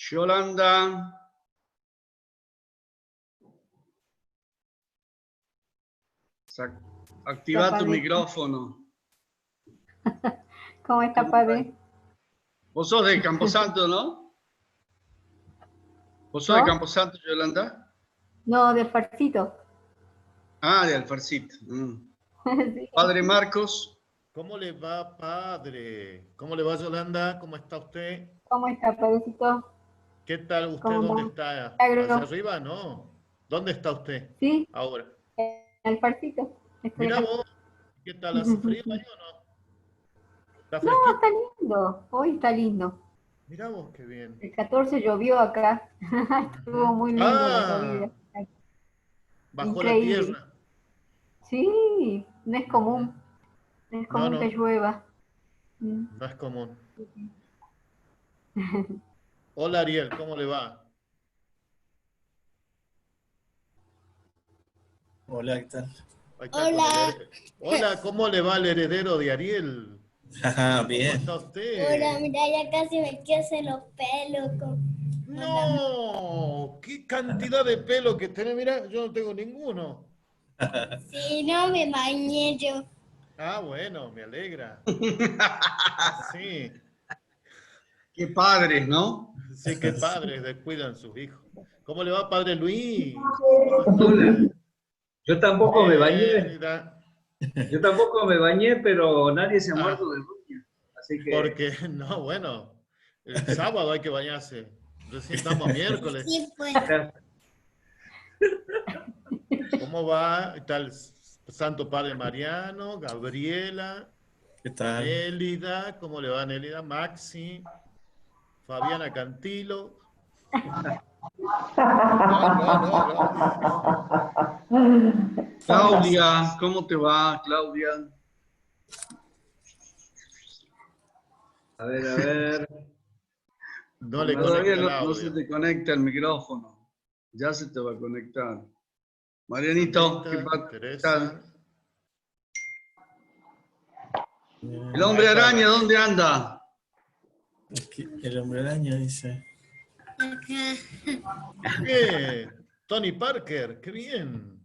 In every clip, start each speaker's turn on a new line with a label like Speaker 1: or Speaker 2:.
Speaker 1: Yolanda. Activa tu micrófono.
Speaker 2: ¿Cómo está, padre?
Speaker 1: Vos sos de Camposanto, ¿no? ¿Vos sos de Camposanto, Yolanda?
Speaker 2: No, de Farcito.
Speaker 1: Ah, de Alfarcito.
Speaker 2: Sí.
Speaker 1: Padre Marcos.
Speaker 3: ¿Cómo le va, padre? ¿Cómo le va, Yolanda? ¿Cómo está usted?
Speaker 2: ¿Cómo está, padrecito?
Speaker 3: ¿Qué tal usted?
Speaker 2: ¿Cómo
Speaker 3: ¿Dónde
Speaker 2: va?
Speaker 3: está?
Speaker 2: Milagro.
Speaker 3: ¿Hacia arriba? No. ¿Dónnde está usted?
Speaker 2: Sí,
Speaker 3: Ahora.
Speaker 2: en el Farcito. Estoy
Speaker 3: Mira
Speaker 2: acá.
Speaker 3: vos. ¿Qué tal? ¿Hace frío ahí o no? ¿Está
Speaker 2: No,
Speaker 3: fresquito?
Speaker 2: está lindo. Hoy está lindo.
Speaker 3: Mira vos, qué bien.
Speaker 2: El 14 llovió acá. Estuvo muy lindo la
Speaker 3: Ah,
Speaker 2: llovida.
Speaker 3: bajo la
Speaker 2: Increíble.
Speaker 3: tierra.
Speaker 2: Sí, no es común. No es
Speaker 3: No,
Speaker 2: común que
Speaker 3: no,
Speaker 2: llueva.
Speaker 3: no es común. Hola, Ariel, ¿cómo le va?
Speaker 4: Hola, ¿qué tal?
Speaker 3: Ahí está con Hola, ¿cómo le va al heredero de Ariel? ¿Cómo
Speaker 4: Bien.
Speaker 3: está usted?
Speaker 5: Hola, mira, ya casi me quiero hacer los pelos con la
Speaker 3: No, qué cantidad de pelo que tenés. Mira, yo no tengo ninguno.
Speaker 5: Si no me bañé yo.
Speaker 3: Ah, bueno, me alegra. Sí,
Speaker 1: Qué padres, ¿no?
Speaker 3: sí, qué padres descuidan sus hijos. ¿Cómo le va, padre Luis? ¿Cómo está
Speaker 6: Hola,
Speaker 3: usted?
Speaker 6: yo tampoco me bañé,
Speaker 3: Mira.
Speaker 6: pero nadie se ha muerto
Speaker 3: Ah,
Speaker 6: de ruña. Así que
Speaker 3: porque, no, bueno, el sábado hay que bañarse. Recién estamos a miércoles.
Speaker 5: Sí, pues.
Speaker 3: ¿Cómo va? Está el Santo Padre Mariano, Gabriela,
Speaker 4: ¿Qué tal?
Speaker 3: Nélida, ¿cómo le va Nélida? Maxi, Fabiana Cantilo. No.
Speaker 1: Claudia, ¿cómo te va, Claudia?
Speaker 6: a ver.
Speaker 3: No le
Speaker 1: Todavía
Speaker 3: conecta el
Speaker 1: no se
Speaker 3: audio.
Speaker 1: te conecta el micrófono. Ya se te va a conectar. Marianito, ¿qué
Speaker 3: Sandrita,
Speaker 1: tal?
Speaker 3: Teresa.
Speaker 1: El hombre araña, ¿dónde anda?
Speaker 4: Aquí, el hombre araña dice.
Speaker 3: Tony Parker, qué bien.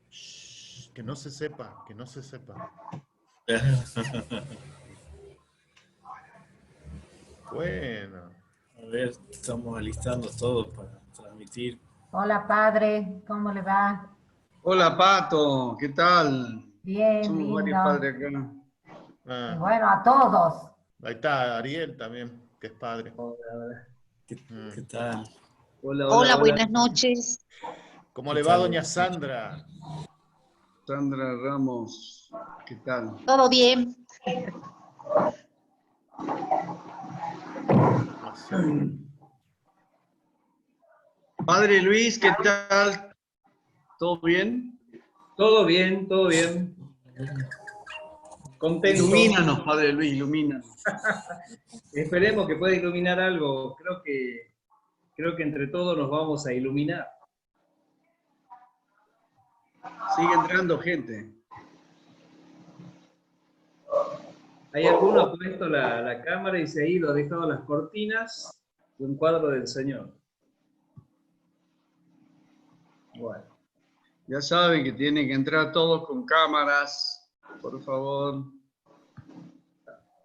Speaker 3: Shh, que no se sepa, que no se sepa. Bueno.
Speaker 4: A ver, estamos alistando todo para transmitir.
Speaker 7: Hola, padre, ¿cómo le va?
Speaker 1: Hola, Pato, ¿qué tal?
Speaker 7: Bien,
Speaker 1: Somos varios
Speaker 7: lindo.
Speaker 1: padres acá.
Speaker 7: Y bueno, a todos.
Speaker 3: Ahí está Ariel también, que es padre.
Speaker 4: ¿Qué tal?
Speaker 8: Hola, buenas noches.
Speaker 3: ¿Cómo
Speaker 4: ¿Qué
Speaker 3: le va,
Speaker 4: tal?
Speaker 3: doña Sandra?
Speaker 1: Sandra Ramos, ¿qué tal?
Speaker 8: ¿Todo bien?
Speaker 1: Padre Luis, ¿qué tal? ¿Todo bien?
Speaker 6: Todo bien, todo bien. Contento.
Speaker 1: Ilumínanos, Padre Luis, ilumínanos.
Speaker 6: Esperemos que pueda iluminar algo. Creo que entre todos nos vamos a iluminar.
Speaker 1: Sigue entrando gente.
Speaker 6: Hay alguno ha puesto la cámara y se ha ido, ha dejado las cortinas de un cuadro del Señor. Bueno.
Speaker 1: Ya saben que tienen que entrar todos con cámaras, por favor.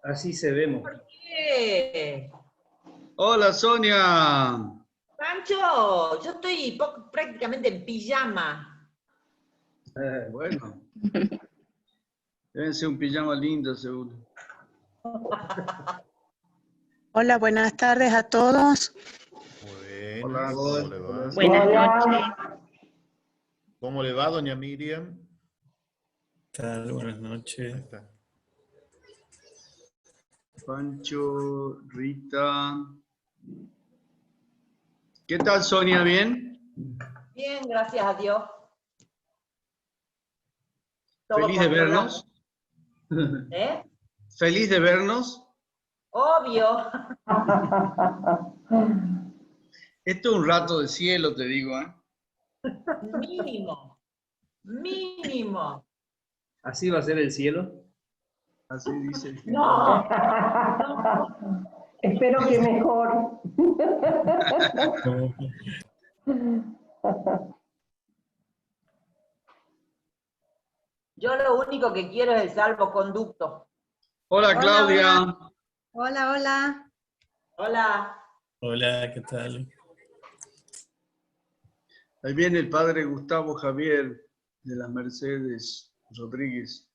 Speaker 6: Así se vemos.
Speaker 9: ¿Por qué?
Speaker 1: Hola, Sonia.
Speaker 9: Pancho, yo estoy prácticamente en pijama.
Speaker 1: Bueno. Deben ser un pijama lindo, seguro.
Speaker 8: Hola, buenas tardes a todos.
Speaker 3: Buenas,
Speaker 1: Hola.
Speaker 3: ¿cómo le va?
Speaker 8: Buenas noches.
Speaker 3: ¿Cómo le va, doña Miriam?
Speaker 4: ¿Qué tal? Buenas
Speaker 3: Ahí
Speaker 4: noches.
Speaker 3: está.
Speaker 1: Pancho, Rita. ¿Qué tal, Sonia? ¿Bien?
Speaker 9: Bien, gracias a Dios. Todo
Speaker 1: Feliz de
Speaker 9: controlado.
Speaker 1: vernos.
Speaker 9: ¿Eh?
Speaker 1: Feliz de vernos.
Speaker 9: Obvio.
Speaker 1: Esto es un rato de cielo, te digo, ¿eh?
Speaker 9: Mínimo. Mínimo.
Speaker 6: ¿Así va a ser el cielo?
Speaker 1: Así dice.
Speaker 9: No.
Speaker 10: Espero que mejor.
Speaker 9: Yo lo único que quiero es el salvoconducto.
Speaker 1: Hola, Claudia.
Speaker 8: Hola, hola.
Speaker 9: Hola.
Speaker 4: Hola, ¿qué tal?
Speaker 1: Ahí viene el padre Gustavo Javier de las Mercedes Rodríguez.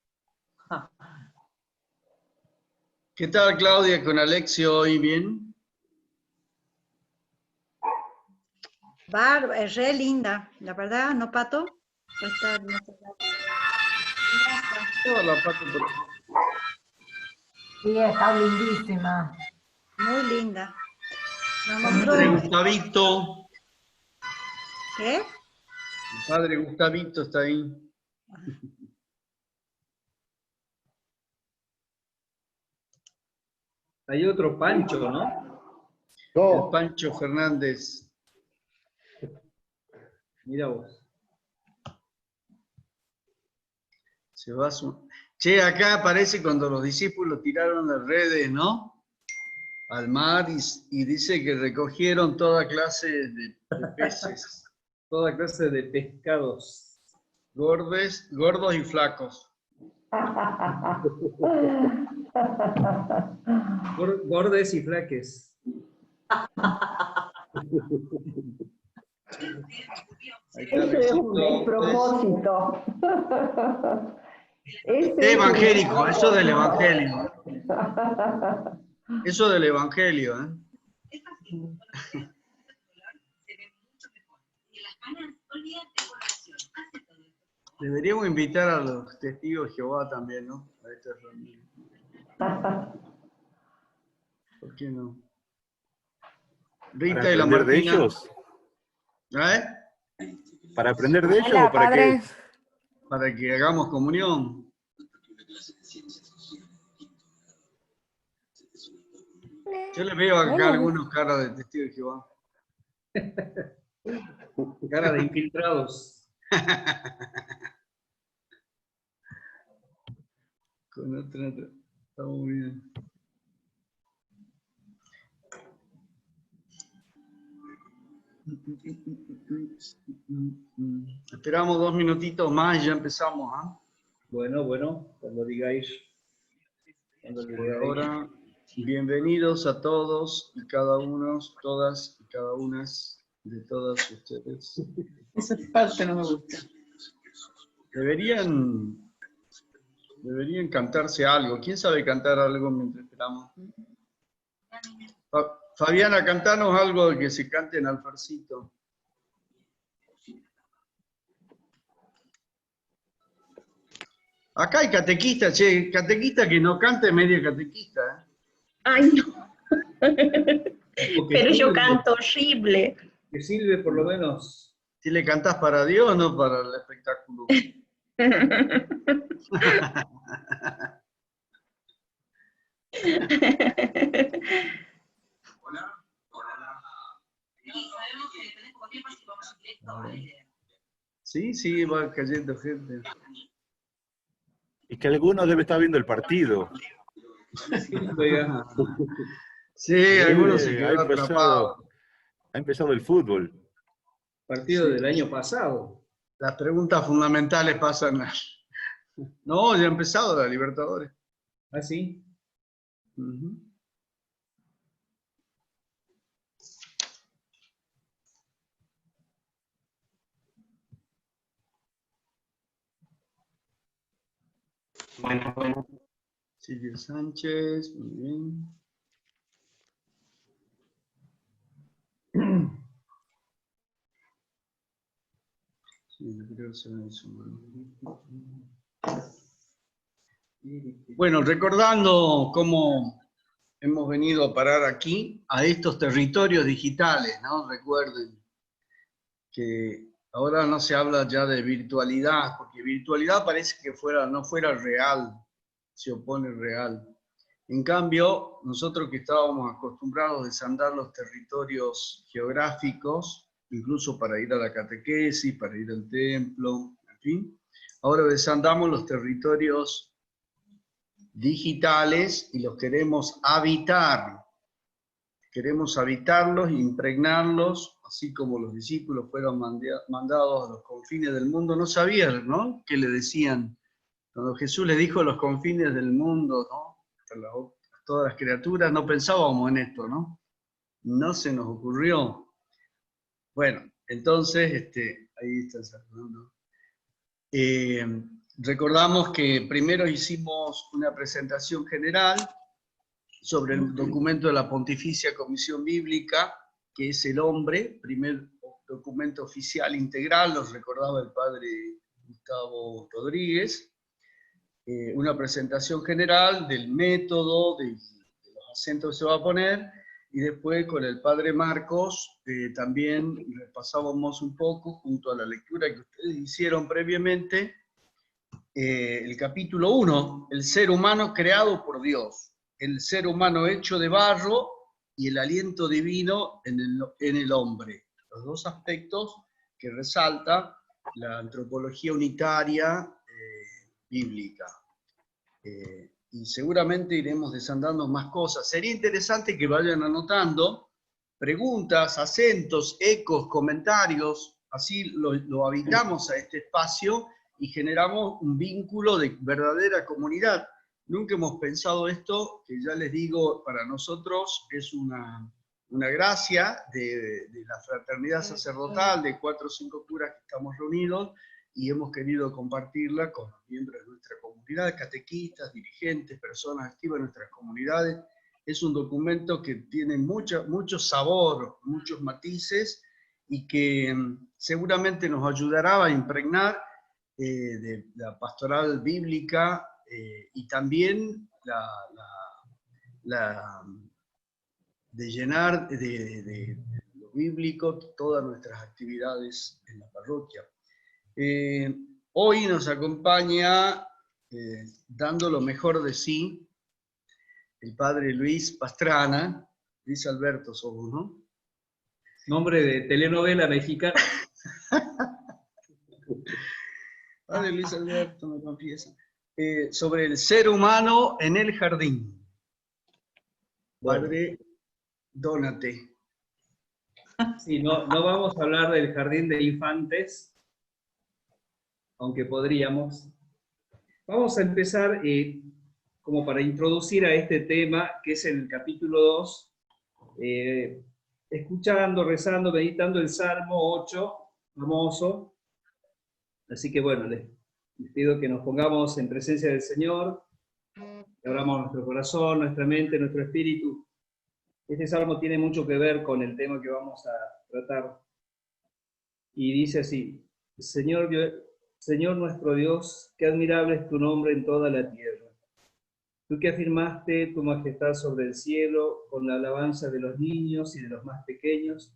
Speaker 1: ¿Qué tal, Claudia, con Alexio hoy? ¿Bien?
Speaker 8: Es re linda, la verdad, ¿no, Pato?
Speaker 1: Lleva la pata por aquí.
Speaker 7: Sí, está lindísima.
Speaker 8: Muy linda. Nos
Speaker 1: Padre
Speaker 8: mostró...
Speaker 1: Gustavito.
Speaker 8: ¿Qué?
Speaker 1: El padre Gustavito está ahí.
Speaker 6: Hay otro Pancho, ¿no?
Speaker 1: El Pancho Fernández.
Speaker 6: Mira vos.
Speaker 1: Se va Che, acá aparece cuando los discípulos tiraron las redes, ¿no? Al mar y dice que recogieron toda clase de peces.
Speaker 6: Toda clase de pescados.
Speaker 1: Gordos y flacos.
Speaker 6: Gordes y flaques.
Speaker 10: Ese es un despropósito.
Speaker 1: Evangélico, eso del evangelio. Eso del evangelio, ¿eh? Deberíamos invitar a los testigos de Jehová también, ¿no? A esta reunión. ¿Por qué no? Rita y la
Speaker 11: ¿Para aprender de
Speaker 1: Martina.
Speaker 11: ellos?
Speaker 1: ¿Eh?
Speaker 11: ¿Para aprender de ellos
Speaker 2: Hola,
Speaker 11: o para
Speaker 2: padre.
Speaker 11: qué?
Speaker 1: Para que hagamos comunión. Yo les veo acá algunos caras de testigos de Jehová.
Speaker 6: Cara de infiltrados.
Speaker 1: Con otra. Está muy bien. Esperamos 2 minutitos más y ya empezamos, ¿ah?
Speaker 6: Bueno, cuando digáis.
Speaker 1: Ahora, bienvenidos a todos y cada uno, todas y cada una de todas ustedes.
Speaker 2: Esa parte no me gusta.
Speaker 1: Deberían cantarse algo. ¿Quién sabe cantar algo mientras esperamos? Fabiana, cantanos algo que se cante en alfarcito. Acá hay catequista, che, catequista que no cante media catequista. ¿Eh?
Speaker 12: Ay, no. Pero yo canto horrible.
Speaker 6: Que sirve por lo menos.
Speaker 1: Si le cantás para Dios, no para el espectáculo. Sí, va cayendo gente.
Speaker 11: Es que alguno debe estar viendo el partido.
Speaker 1: Sí, algunos se quedaron atrapados.
Speaker 11: Ha empezado el fútbol.
Speaker 6: Partido del año pasado.
Speaker 1: Las preguntas fundamentales pasan. No, ya ha empezado la Libertadores.
Speaker 6: ¿Ah, sí?
Speaker 1: Bueno. Silvio Sánchez, muy bien. Bueno, recordando cómo hemos venido a parar aquí, a estos territorios digitales, ¿no? Recuerden que ahora no se habla ya de virtualidad, porque virtualidad parece que no fuera real, se opone real. En cambio, nosotros que estábamos acostumbrados a desandar los territorios geográficos, incluso para ir a la catequesis, para ir al templo, en fin, ahora desandamos los territorios digitales y los queremos habitar. queremos habitarlos e impregnarlos, así como los discípulos fueron mandados a los confines del mundo. No sabían, ¿no?, qué le decían. Cuando Jesús les dijo los confines del mundo, ¿no?, a todas las criaturas, no pensábamos en esto, ¿no? No se nos ocurrió. Bueno, entonces, ahí está saludando. Recordamos que primero hicimos una presentación general sobre el documento de la Pontificia Comisión Bíblica, que es el hombre, primer documento oficial integral, nos recordaba el padre Gustavo Rodríguez, una presentación general del método, de los acentos que se va a poner, y después con el padre Marcos también repasábamos un poco, junto a la lectura que ustedes hicieron previamente, el capítulo 1, el ser humano creado por Dios, el ser humano hecho de barro y el aliento divino en el hombre. Los dos aspectos que resalta la antropología unitaria bíblica. Y seguramente iremos desandando más cosas. Sería interesante que vayan anotando preguntas, acentos, ecos, comentarios, así lo habitamos a este espacio y generamos un vínculo de verdadera comunidad. Nunca hemos pensado esto, que ya les digo, para nosotros es una gracia de la fraternidad sacerdotal, de 4 o 5 curas que estamos reunidos, y hemos querido compartirla con los miembros de nuestra comunidad, catequistas, dirigentes, personas activas en nuestras comunidades. Es un documento que tiene mucho sabor, muchos matices, y que seguramente nos ayudará a impregnar de la pastoral bíblica y también de llenar de lo bíblico todas nuestras actividades en la parroquia. Hoy nos acompaña, dando lo mejor de sí, el padre Luis Pastrana. Luis Alberto somos, ¿no?
Speaker 6: Nombre de telenovela mexicana.
Speaker 1: Padre Luis Alberto me confiesa. Sobre el ser humano en el jardín. Padre, dónate.
Speaker 6: Sí, no vamos a hablar del jardín de infantes, aunque podríamos. Vamos a empezar como para introducir a este tema, que es el capítulo 2, escuchando, rezando, meditando el Salmo 8, famoso. Así que bueno, les pido que nos pongamos en presencia del Señor, que abramos nuestro corazón, nuestra mente, nuestro espíritu. Este salmo tiene mucho que ver con el tema que vamos a tratar. Y dice así: Señor nuestro Dios, qué admirable es tu nombre en toda la tierra. Tú que afirmaste tu majestad sobre el cielo, con la alabanza de los niños y de los más pequeños,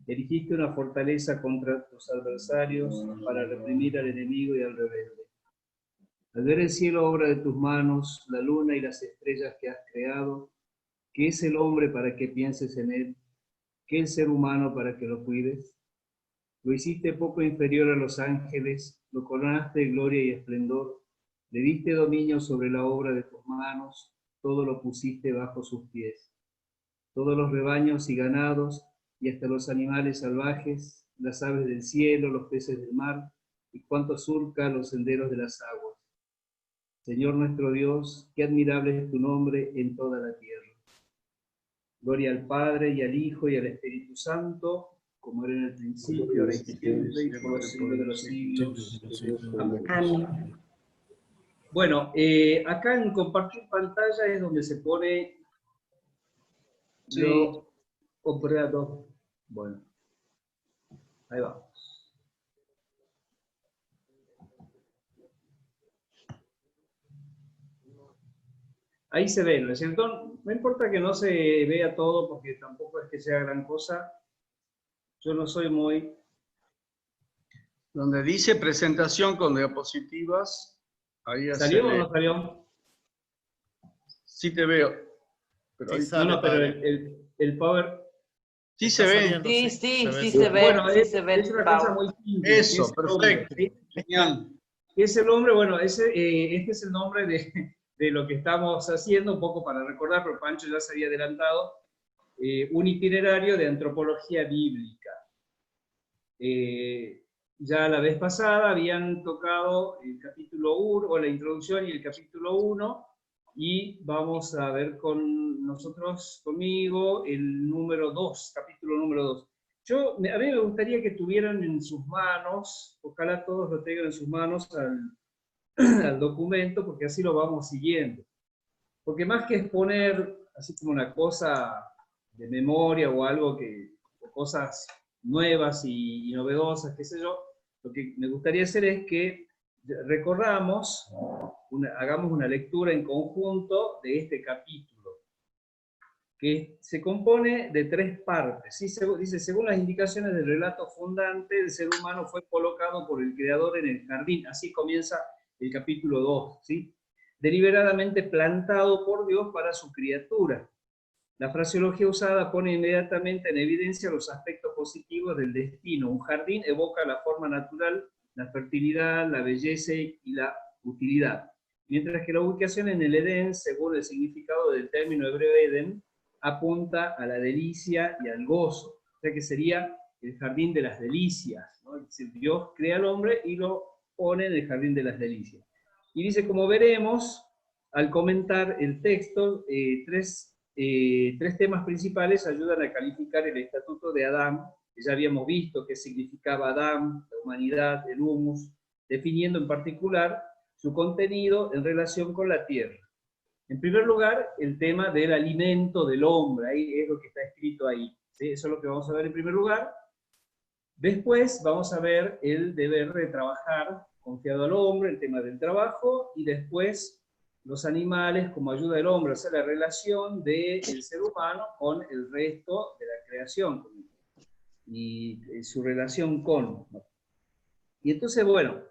Speaker 6: erigiste una fortaleza contra tus adversarios para reprimir al enemigo y al rebelde. Al ver el cielo, obra de tus manos, la luna y las estrellas que has creado, ¿qué es el hombre para que pienses en él? ¿Qué el ser humano para que lo cuides? Lo hiciste poco inferior a los ángeles, lo coronaste de gloria y esplendor, le diste dominio sobre la obra de tus manos, todo lo pusiste bajo sus pies. Todos los rebaños y ganados, y hasta los animales salvajes, las aves del cielo, los peces del mar, y cuanto surca los senderos de las aguas. Señor nuestro Dios, qué admirable es tu nombre en toda la tierra. Gloria al Padre, y al Hijo, y al Espíritu Santo, como era en el principio, ahora y siempre, y por los siglos de los siglos. Amén. Bueno, acá en compartir pantalla es donde se pone lo operado. Bueno, ahí vamos. Ahí se ve, ¿no es cierto? No importa que no se vea todo, porque tampoco es que sea gran cosa. Yo no soy muy...
Speaker 1: Donde dice presentación con diapositivas, ahí ya
Speaker 6: ¿Salió
Speaker 1: se
Speaker 6: o
Speaker 1: ve.
Speaker 6: no salió?
Speaker 1: Sí te veo. Pero
Speaker 3: Sí
Speaker 1: ahí-
Speaker 3: sale,
Speaker 6: No, pero
Speaker 3: padre.
Speaker 6: el power...
Speaker 1: sí se ve.
Speaker 3: saliendo,
Speaker 9: Sí,
Speaker 3: se ve.
Speaker 9: se ve,
Speaker 6: Bueno,
Speaker 9: sí
Speaker 6: es,
Speaker 9: se ve
Speaker 6: es
Speaker 9: el
Speaker 6: una cosa
Speaker 9: Pau.
Speaker 6: muy simple.
Speaker 1: Eso,
Speaker 6: Es el hombre,
Speaker 1: perfecto.
Speaker 6: ¿sí?
Speaker 1: Genial.
Speaker 6: Es el hombre, bueno, este es el nombre de lo que estamos haciendo, un poco para recordar, pero Pancho ya se había adelantado. un itinerario de antropología bíblica. Ya la vez pasada habían tocado el capítulo 1, o la introducción y el capítulo 1, y vamos a ver conmigo el número 2, capítulo número 2. A mí me gustaría que tuvieran en sus manos, ojalá todos lo tengan en sus manos al documento, porque así lo vamos siguiendo. Porque más que exponer así como una cosa de memoria o algo o cosas nuevas y novedosas, qué sé yo, lo que me gustaría hacer es que recorramos, hagamos una lectura en conjunto de este capítulo, que se compone de 3 partes. ¿Sí? Dice, según las indicaciones del relato fundante, el ser humano fue colocado por el Creador en el jardín. Así comienza el capítulo 2, ¿sí? Deliberadamente plantado por Dios para su criatura. La fraseología usada pone inmediatamente en evidencia los aspectos positivos del destino. Un jardín evoca la forma natural, la fertilidad, la belleza y la utilidad. Mientras que la ubicación en el Edén, según el significado del término hebreo Edén, apunta a la delicia y al gozo. O sea que sería el jardín de las delicias, ¿no? Es decir, Dios crea al hombre y lo pone en el jardín de las delicias. Y dice, como veremos, al comentar el texto, tres temas principales ayudan a calificar el estatuto de Adán, que ya habíamos visto qué significaba Adán, la humanidad, el humus, definiendo en particular su contenido en relación con la tierra. En primer lugar, el tema del alimento del hombre, ahí es lo que está escrito ahí, ¿sí? Eso es lo que vamos a ver en primer lugar. Después vamos a ver el deber de trabajar confiado al hombre, el tema del trabajo, y después los animales como ayuda del hombre, o sea, la relación del ser humano con el resto de la creación, y su relación con, ¿no? Y entonces, bueno,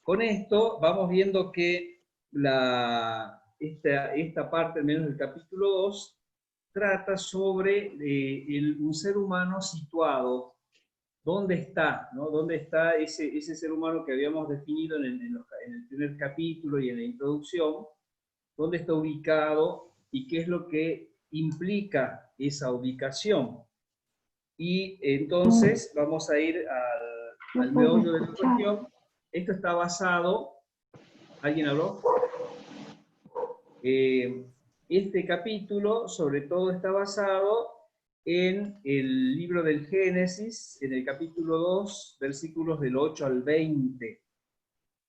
Speaker 6: con esto vamos viendo que esta parte, al menos del capítulo 2, trata sobre un ser humano situado. ¿Dónde está? ¿No? ¿Dónde está ese ser humano que habíamos definido en el primer capítulo y en la introducción? ¿Dónde está ubicado? ¿Y qué es lo que implica esa ubicación? Y entonces vamos a ir al meollo de la cuestión. Esto está basado... ¿Alguien habló? Este capítulo, sobre todo, está basado en el libro del Génesis, en el capítulo 2, versículos del 8 al 20,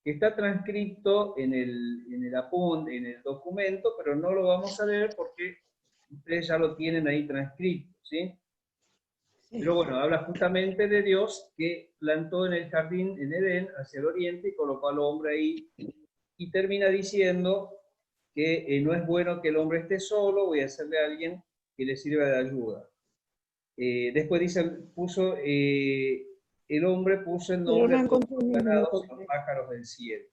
Speaker 6: que está transcrito en el documento, pero no lo vamos a leer porque ustedes ya lo tienen ahí transcrito, ¿sí? Pero bueno, habla justamente de Dios que plantó en el jardín en Edén, hacia el oriente, y colocó al hombre ahí, y termina diciendo que no es bueno que el hombre esté solo, voy a hacerle a alguien que le sirva de ayuda. Después dice, el hombre puso el nombre a todos los ganados y los pájaros del cielo.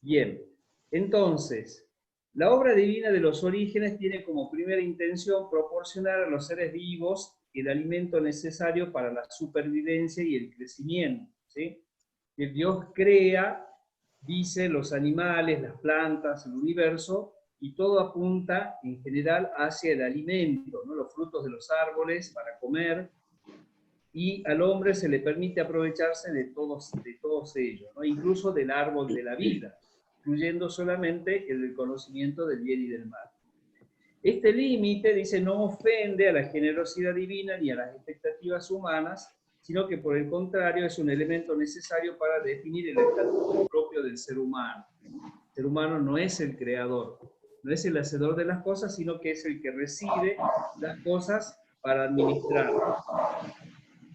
Speaker 6: Bien, entonces, la obra divina de los orígenes tiene como primera intención proporcionar a los seres vivos el alimento necesario para la supervivencia y el crecimiento, ¿sí? Que Dios crea, dice, los animales, las plantas, el universo, y todo apunta en general hacia el alimento, ¿no? Los frutos de los árboles para comer, y al hombre se le permite aprovecharse de todos ellos, ¿no? Incluso del árbol de la vida, incluyendo solamente el del conocimiento del bien y del mal. Este límite, dice, no ofende a la generosidad divina ni a las expectativas humanas, sino que por el contrario es un elemento necesario para definir el estatuto propio del ser humano. El ser humano no es el creador, no es el hacedor de las cosas, sino que es el que recibe las cosas para administrarlas.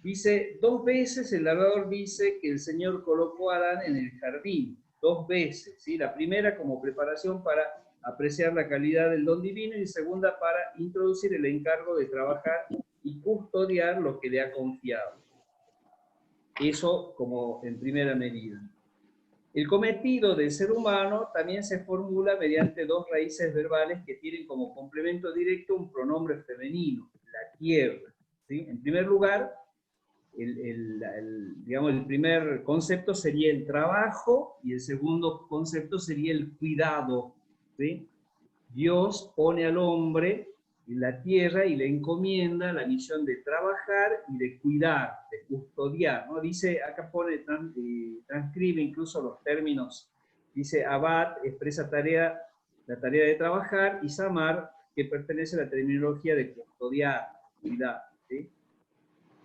Speaker 6: Dice, 2 veces el narrador dice que el Señor colocó a Adán en el jardín, 2 veces, ¿sí? La primera como preparación para apreciar la calidad del don divino, y segunda para introducir el encargo de trabajar y custodiar lo que le ha confiado. Eso como en primera medida. El cometido del ser humano también se formula mediante 2 raíces verbales que tienen como complemento directo un pronombre femenino, la tierra, ¿sí? En primer lugar, digamos, el primer concepto sería el trabajo, y el segundo concepto sería el cuidado, ¿sí? Dios pone al hombre en la tierra y le encomienda la misión de trabajar y de cuidar, de custodiar, ¿no? Dice, acá pone, transcribe incluso los términos, dice abad, expresa la tarea de trabajar, y samar, que pertenece a la terminología de custodiar, cuidar, ¿sí?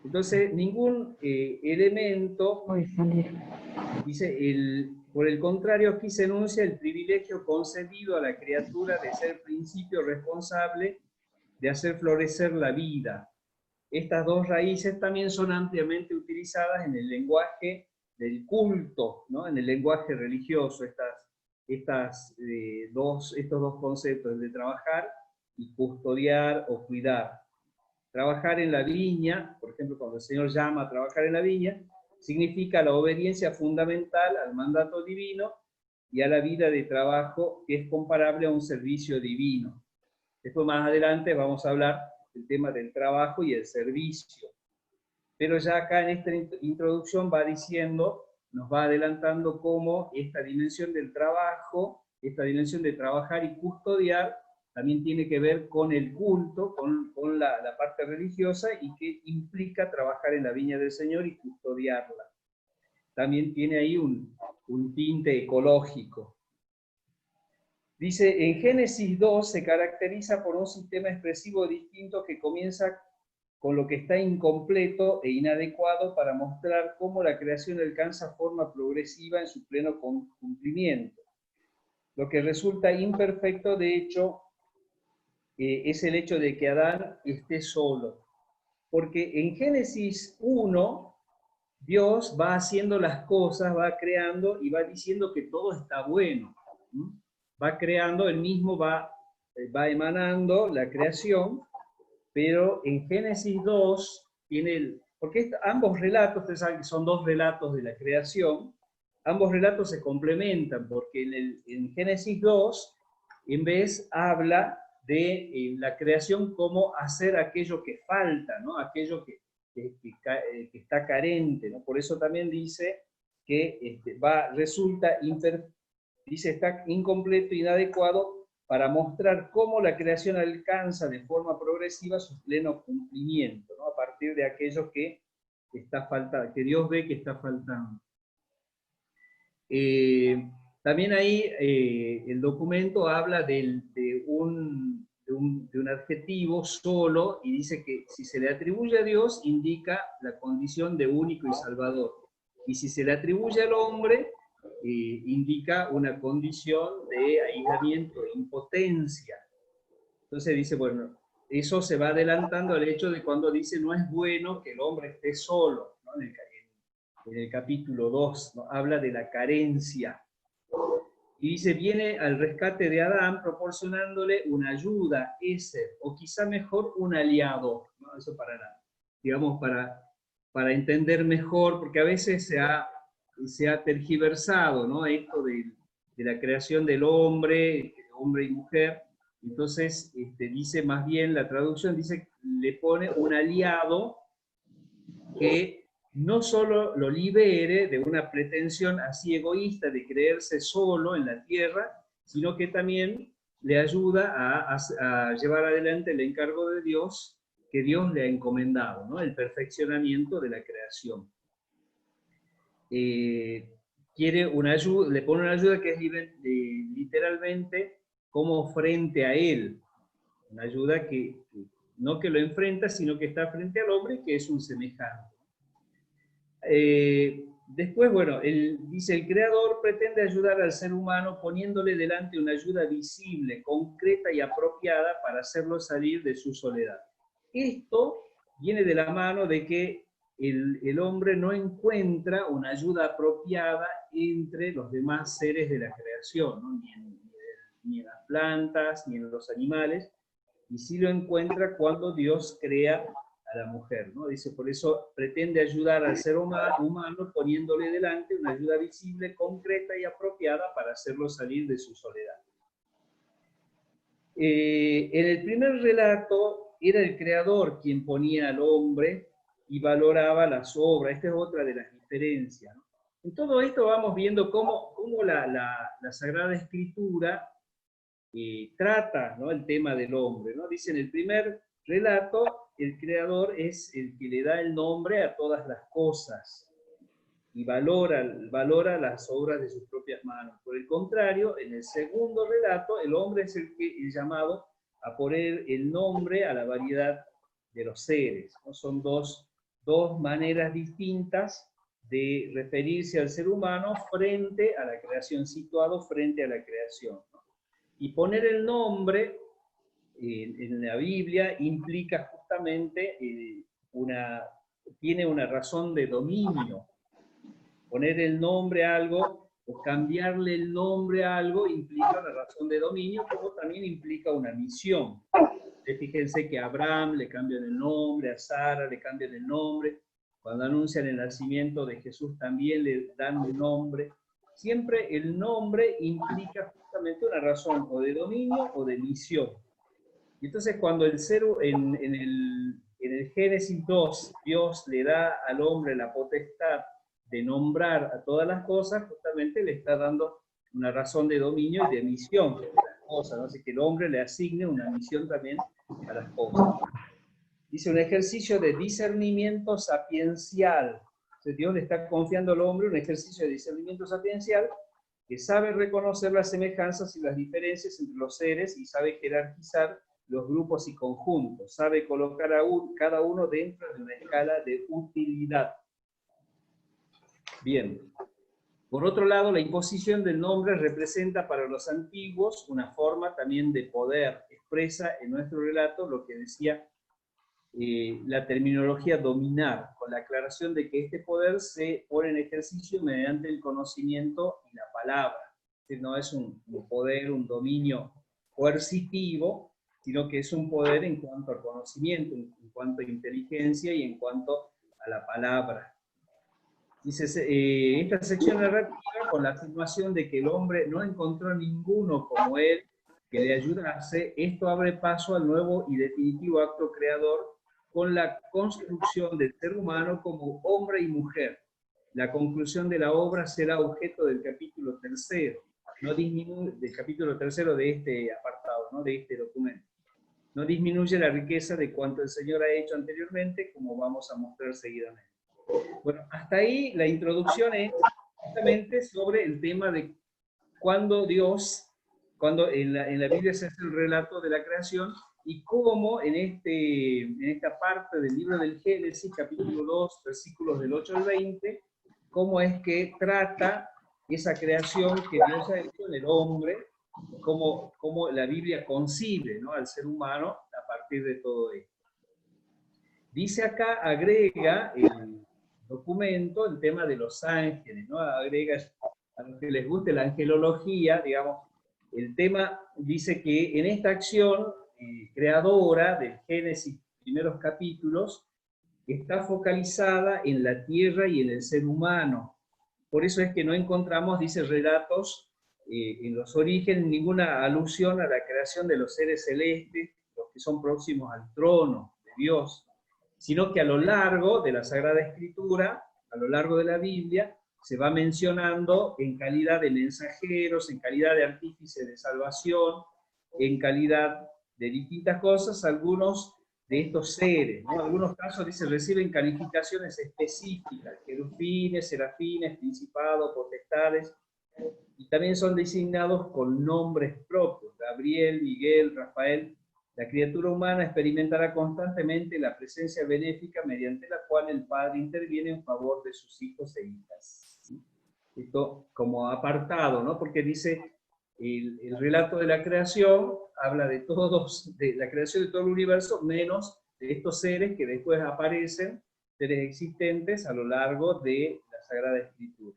Speaker 6: Entonces, ningún elemento, dice, por el contrario, aquí se enuncia el privilegio concedido a la criatura de ser principio responsable de hacer florecer la vida. Estas dos raíces también son ampliamente utilizadas en el lenguaje del culto, ¿no? En el lenguaje religioso, estos dos conceptos de trabajar y custodiar o cuidar. Trabajar en la viña, por ejemplo, cuando el Señor llama a trabajar en la viña, significa la obediencia fundamental al mandato divino y a la vida de trabajo que es comparable a un servicio divino. Después más adelante vamos a hablar del tema del trabajo y el servicio. Pero ya acá en esta introducción va diciendo, nos va adelantando cómo esta dimensión del trabajo, esta dimensión de trabajar y custodiar, también tiene que ver con el culto, con la parte religiosa, y que implica trabajar en la viña del Señor y custodiarla. También tiene ahí un tinte ecológico. Dice, en Génesis 2 se caracteriza por un sistema expresivo distinto que comienza con lo que está incompleto e inadecuado para mostrar cómo la creación alcanza forma progresiva en su pleno cumplimiento. Lo que resulta imperfecto, de hecho, es el hecho de que Adán esté solo. Porque en Génesis 1, Dios va haciendo las cosas, va creando y va diciendo que todo está bueno. Va creando, él mismo va emanando la creación, pero en Génesis 2 tiene porque ambos relatos, ustedes saben que son dos relatos de la creación, ambos relatos se complementan, porque en Génesis 2, en vez habla de la creación como hacer aquello que falta, ¿no? Aquello que está carente, ¿no? Por eso también dice que resulta dice, está incompleto e inadecuado para mostrar cómo la creación alcanza de forma progresiva su pleno cumplimiento, ¿no? A partir de aquello que está faltando, que Dios ve que está faltando. También ahí el documento habla de un adjetivo solo, y dice que si se le atribuye a Dios indica la condición de único y salvador, y si se le atribuye al hombre indica una condición de aislamiento, impotencia. Entonces dice, bueno, eso se va adelantando al hecho de cuando dice no es bueno que el hombre esté solo, ¿no? En el capítulo 2, ¿no? Habla de la carencia. Y dice, viene al rescate de Adán proporcionándole una ayuda, o quizá mejor un aliado, ¿no? Eso digamos, para entender mejor, porque a veces se ha tergiversado, ¿no? Esto de la creación del hombre y mujer. Entonces, dice más bien, la traducción dice, le pone un aliado que no solo lo libere de una pretensión así egoísta de creerse solo en la tierra, sino que también le ayuda a llevar adelante el encargo de Dios que Dios le ha encomendado, ¿no? El perfeccionamiento de la creación. Quiere una ayuda, le pone una ayuda que es literalmente como frente a él, una ayuda que no que lo enfrenta, sino que está frente al hombre, que es un semejante. Después, bueno, dice, el Creador pretende ayudar al ser humano poniéndole delante una ayuda visible, concreta y apropiada para hacerlo salir de su soledad. Esto viene de la mano de que el hombre no encuentra una ayuda apropiada entre los demás seres de la creación, ¿no? Ni en las plantas, ni en los animales, y sí lo encuentra cuando Dios crea a la mujer, ¿no? Dice, por eso pretende ayudar al ser humano poniéndole delante una ayuda visible, concreta y apropiada para hacerlo salir de su soledad. En el primer relato era el Creador quien ponía al hombre y valoraba las obras. Esta es otra de las diferencias, ¿no? En todo esto vamos viendo cómo la Sagrada Escritura trata, ¿no?, el tema del hombre, ¿no? Dice en el primer relato, el creador es el que le da el nombre a todas las cosas y valora las obras de sus propias manos. Por el contrario, en el segundo relato, el hombre es el llamado a poner el nombre a la variedad de los seres, ¿no? Son dos maneras distintas de referirse al ser humano frente a la creación, situado frente a la creación, ¿no? Y poner el nombre en la Biblia implica justamente tiene una razón de dominio. Poner el nombre a algo o cambiarle el nombre a algo implica una razón de dominio, como también implica una misión. Fíjense que a Abraham le cambian el nombre, a Sara le cambian el nombre, cuando anuncian el nacimiento de Jesús también le dan un nombre. Siempre el nombre implica justamente una razón o de dominio o de misión. Y entonces cuando en el Génesis 2 Dios le da al hombre la potestad de nombrar a todas las cosas, justamente le está dando una razón de dominio y de misión de las cosas, ¿no? Así que el hombre le asigne una misión también a las cosas. Dice, un ejercicio de discernimiento sapiencial. Entonces Dios le está confiando al hombre un ejercicio de discernimiento sapiencial que sabe reconocer las semejanzas y las diferencias entre los seres y sabe jerarquizar los grupos y conjuntos, sabe colocar a cada uno dentro de una escala de utilidad. Bien. Por otro lado, la imposición del nombre representa para los antiguos una forma también de poder. Expresa en nuestro relato lo que decía la terminología dominar, con la aclaración de que este poder se pone en ejercicio mediante el conocimiento y la palabra. Es decir, no es un poder, un dominio coercitivo, sino que es un poder en cuanto al conocimiento, en cuanto a inteligencia y en cuanto a la palabra. Dice, esta sección narrativa, con la afirmación de que el hombre no encontró ninguno como él que le ayudase, esto abre paso al nuevo y definitivo acto creador con la construcción del ser humano como hombre y mujer. La conclusión de la obra será objeto del capítulo tercero, del capítulo tercero de este apartado, ¿no?, de este documento. No disminuye la riqueza de cuanto el Señor ha hecho anteriormente, como vamos a mostrar seguidamente. Bueno, hasta ahí la introducción es justamente sobre el tema de cuando en la Biblia se hace el relato de la creación y cómo en esta parte del libro del Génesis, capítulo 2, versículos del 8 al 20, cómo es que trata esa creación que Dios ha hecho en el hombre, cómo la Biblia concibe, ¿no?, al ser humano a partir de todo esto. Dice acá, agrega el documento el tema de los ángeles, ¿no? Agrega, a los que les guste la angelología, digamos, el tema dice que en esta acción creadora del Génesis, primeros capítulos, está focalizada en la tierra y en el ser humano. Por eso es que no encontramos, dice, relatos en los orígenes, ninguna alusión a la creación de los seres celestes, los que son próximos al trono de Dios, sino que a lo largo de la Sagrada Escritura, a lo largo de la Biblia, se va mencionando en calidad de mensajeros, en calidad de artífices de salvación, en calidad de distintas cosas, algunos de estos seres, ¿no? En algunos casos dice, reciben calificaciones específicas, querubines, serafines, principados, potestades, y también son designados con nombres propios, Gabriel, Miguel, Rafael. La criatura humana experimentará constantemente la presencia benéfica mediante la cual el Padre interviene en favor de sus hijos e hijas. Esto como apartado, ¿no? Porque dice, el relato de la creación habla de la creación de todo el universo, menos de estos seres que después aparecen, seres existentes a lo largo de la Sagrada Escritura.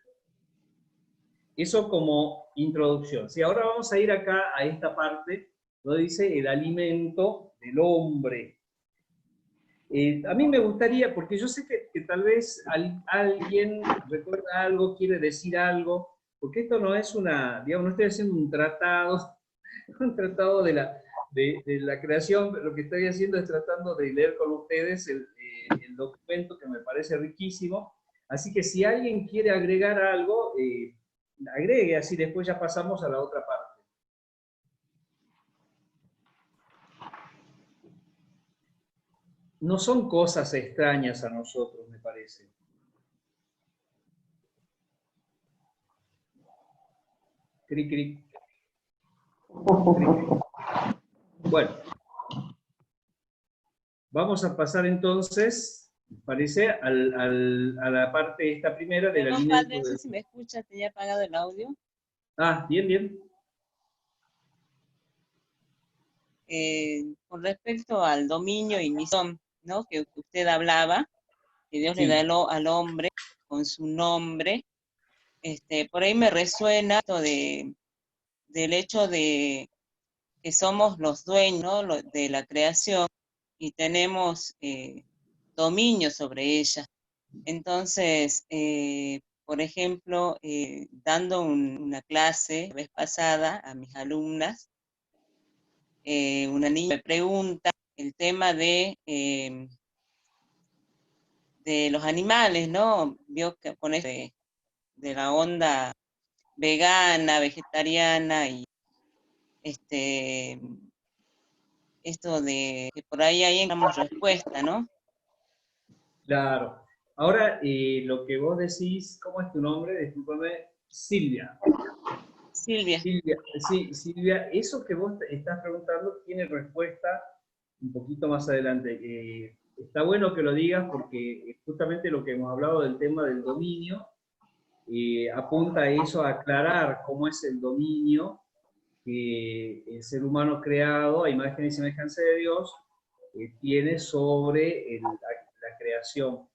Speaker 6: Eso como introducción. Sí, ahora vamos a ir acá a esta parte donde dice el alimento del hombre. A mí me gustaría, porque yo sé que tal vez alguien recuerda algo, quiere decir algo, porque esto no es digamos, no estoy haciendo un tratado de la creación, lo que estoy haciendo es tratando de leer con ustedes el documento que me parece riquísimo, así que si alguien quiere agregar algo, agregue, así después ya pasamos a la otra parte. no son cosas extrañas a nosotros, me parece. Cric, cric. Bueno, vamos a pasar entonces, parece, a la parte esta primera del
Speaker 13: Perdón,
Speaker 6: alimento.
Speaker 13: padre, no sé si me escucha, tenía apagado el audio.
Speaker 6: Ah, bien, bien.
Speaker 13: Con respecto al dominio y misión, ¿no? Que usted hablaba, que Dios le da al hombre con su nombre. Por ahí me resuena esto del hecho de que somos los dueños, ¿no? de la creación y tenemos dominio sobre ella. Entonces, por ejemplo, dando una clase la vez pasada a mis alumnas, una niña me pregunta el tema de los animales, ¿no? Vio que con de la onda vegana, vegetariana y esto de que por ahí encontramos respuesta, ¿no?
Speaker 6: Claro. Ahora, lo que vos decís, ¿cómo es tu nombre? Discúlpame, Silvia.
Speaker 13: Silvia.
Speaker 6: Sí, Silvia, eso que vos estás preguntando tiene respuesta un poquito más adelante. Está bueno que lo digas porque justamente lo que hemos hablado del tema del dominio apunta a eso, a aclarar cómo es el dominio que el ser humano creado a imagen y semejanza de Dios tiene sobre la creación.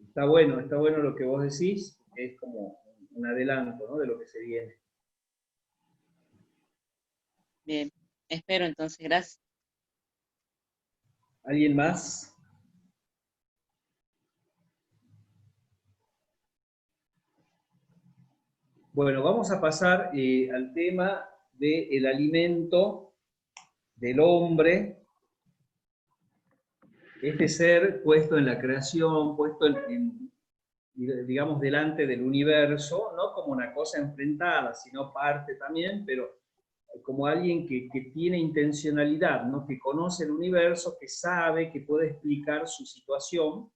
Speaker 6: Está bueno lo que vos decís, es como un adelanto, ¿no? De lo que se viene.
Speaker 13: Bien, espero entonces, gracias.
Speaker 6: ¿Alguien más? Bueno, vamos a pasar al tema del alimento del hombre, este ser puesto en la creación, puesto digamos, delante del universo, no como una cosa enfrentada, sino parte también, pero como alguien que tiene intencionalidad, ¿no? Que conoce el universo, que sabe, que puede explicar su situación.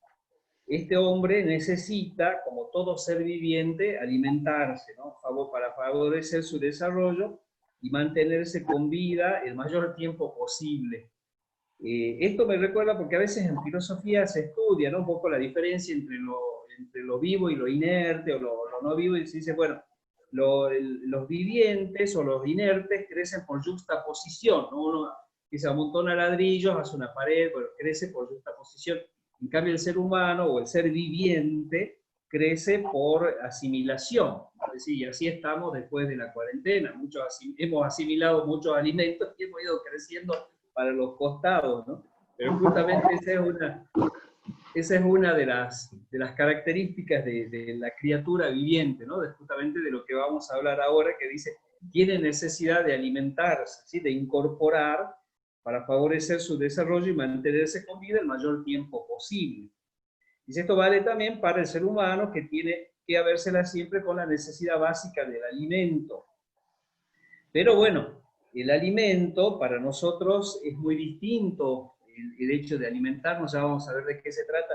Speaker 6: Este hombre necesita, como todo ser viviente, alimentarse, ¿no? Para favorecer su desarrollo y mantenerse con vida el mayor tiempo posible. Esto me recuerda porque a veces en filosofía se estudia, ¿no? Un poco la diferencia entre lo vivo y lo inerte, o lo no vivo, y se dice, bueno, los vivientes o los inertes crecen por juxtaposición, ¿no? Uno que se amontona ladrillos, hace una pared, bueno, crece por juxtaposición. En cambio, el ser humano o el ser viviente crece por asimilación. Es decir, y así estamos después de la cuarentena. Hemos asimilado muchos alimentos y hemos ido creciendo para los costados, ¿no? Pero justamente esa es una de las características de la criatura viviente, ¿no? Justamente de lo que vamos a hablar ahora, que dice, tiene necesidad de alimentarse, ¿sí? De incorporar para favorecer su desarrollo y mantenerse con vida el mayor tiempo posible. Y esto vale también para el ser humano, que tiene que habérsela siempre con la necesidad básica del alimento. Pero bueno, el alimento para nosotros es muy distinto, el hecho de alimentarnos, ya vamos a ver de qué se trata.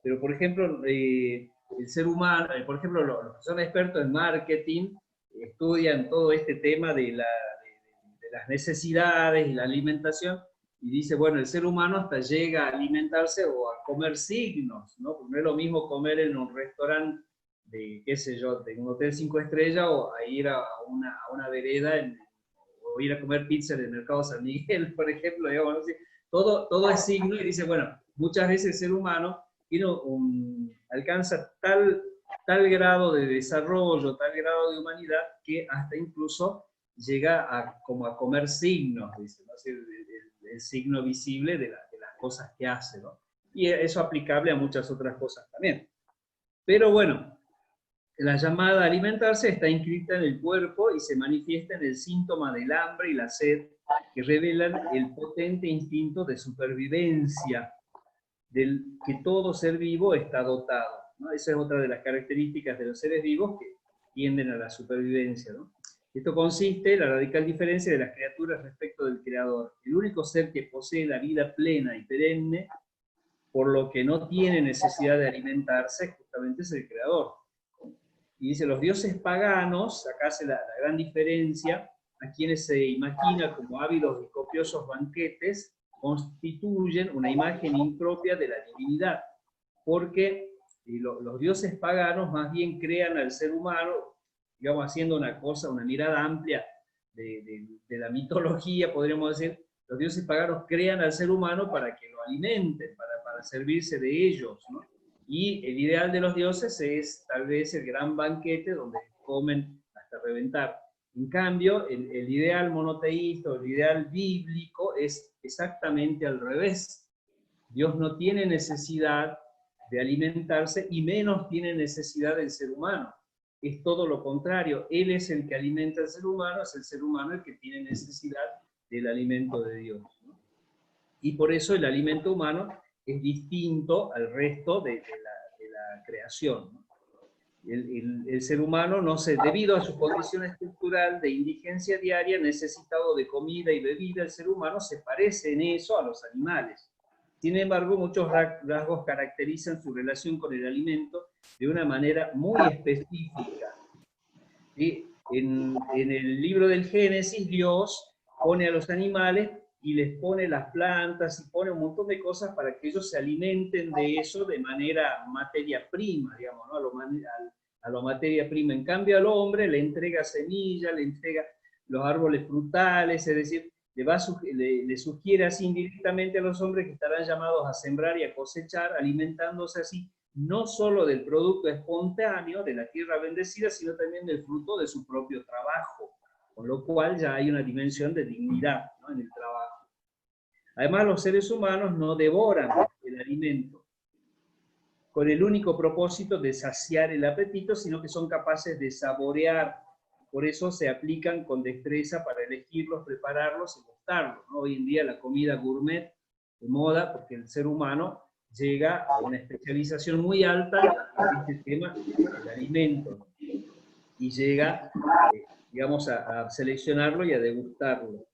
Speaker 6: Pero por ejemplo, el ser humano, por ejemplo, los que son expertos en marketing, estudian todo este tema de las necesidades y la alimentación, y dice, bueno, el ser humano hasta llega a alimentarse o a comer signos, ¿no? Porque no es lo mismo comer en un restaurante de, qué sé yo, de un hotel 5 estrellas, o a ir a una vereda, o ir a comer pizza en el Mercado San Miguel, por ejemplo, digamos así. Todo es signo, y dice, bueno, muchas veces el ser humano alcanza tal grado de desarrollo, tal grado de humanidad, que hasta incluso llega a comer signos, dice, ¿no? El signo visible de las cosas que hace, ¿no? Y eso aplicable a muchas otras cosas también. Pero bueno, la llamada a alimentarse está inscrita en el cuerpo y se manifiesta en el síntoma del hambre y la sed, que revelan el potente instinto de supervivencia del que todo ser vivo está dotado, ¿no? Esa es otra de las características de los seres vivos, que tienden a la supervivencia, ¿no? Esto consiste en la radical diferencia de las criaturas respecto del Creador. El único ser que posee la vida plena y perenne, por lo que no tiene necesidad de alimentarse, justamente es el Creador. Y dice, los dioses paganos, acá hace la gran diferencia, a quienes se imagina como ávidos y copiosos banquetes, constituyen una imagen impropia de la divinidad, porque los dioses paganos más bien crean al ser humano, digamos, haciendo una cosa, una mirada amplia de la mitología, podríamos decir, los dioses paganos crean al ser humano para que lo alimenten, para servirse de ellos, ¿no? Y el ideal de los dioses es tal vez el gran banquete donde comen hasta reventar. En cambio, el ideal monoteísta, el ideal bíblico es exactamente al revés. Dios no tiene necesidad de alimentarse y menos tiene necesidad del ser humano. Es todo lo contrario. Él es el que alimenta al ser humano, es el ser humano el que tiene necesidad del alimento de Dios, ¿no? Y por eso el alimento humano es distinto al resto de la creación, ¿no? El ser humano, debido a su condición estructural de indigencia diaria, necesitado de comida y bebida, el ser humano se parece en eso a los animales. Sin embargo, muchos rasgos caracterizan su relación con el alimento de una manera muy específica. ¿Sí? En el libro del Génesis, Dios pone a los animales y les pone las plantas y pone un montón de cosas para que ellos se alimenten de eso de manera materia prima, digamos, ¿no? A lo materia prima. En cambio al hombre le entrega semillas, le entrega los árboles frutales, es decir, le sugiere así indirectamente a los hombres que estarán llamados a sembrar y a cosechar, alimentándose así no solo del producto espontáneo de la tierra bendecida, sino también del fruto de su propio trabajo, con lo cual ya hay una dimensión de dignidad, ¿no?, en el trabajo. Además, los seres humanos no devoran el alimento con el único propósito de saciar el apetito, sino que son capaces de saborear. Por eso se aplican con destreza para elegirlos, prepararlos y gustarlos, ¿no? Hoy en día la comida gourmet de moda, porque el ser humano llega a una especialización muy alta en este tema del alimento, y llega, digamos, a seleccionarlo y a degustarlo.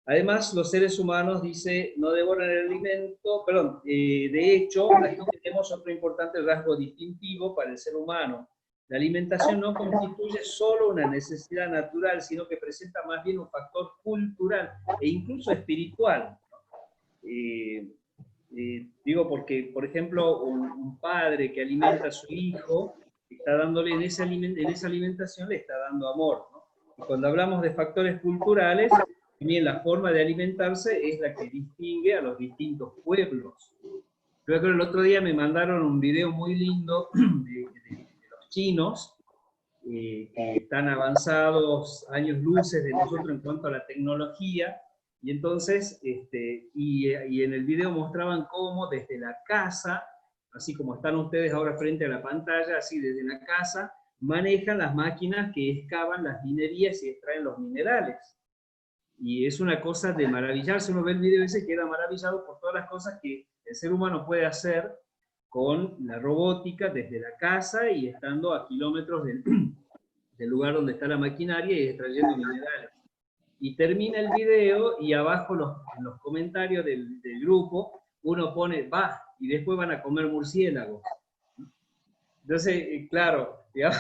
Speaker 6: Además, los seres humanos, dice, no devoran el alimento, perdón, de hecho, aquí tenemos otro importante rasgo distintivo para el ser humano. La alimentación no constituye solo una necesidad natural, sino que presenta más bien un factor cultural e incluso espiritual. Digo porque, por ejemplo, un padre que alimenta a su hijo, está dándole en esa alimentación, le está dando amor, ¿no? Y cuando hablamos de factores culturales, también la forma de alimentarse es la que distingue a los distintos pueblos. Yo creo que el otro día me mandaron un video muy lindo de los chinos, que están avanzados años luces de nosotros en cuanto a la tecnología, y entonces, y en el video mostraban cómo desde la casa, así como están ustedes ahora frente a la pantalla, así desde la casa, manejan las máquinas que excavan las minerías y extraen los minerales. Y es una cosa de maravillarse, uno ve el video y se queda maravillado por todas las cosas que el ser humano puede hacer con la robótica desde la casa y estando a kilómetros del lugar donde está la maquinaria y extrayendo minerales. Y termina el video y abajo en los comentarios del grupo uno pone, va, y después van a comer murciélagos. Entonces, claro, digamos,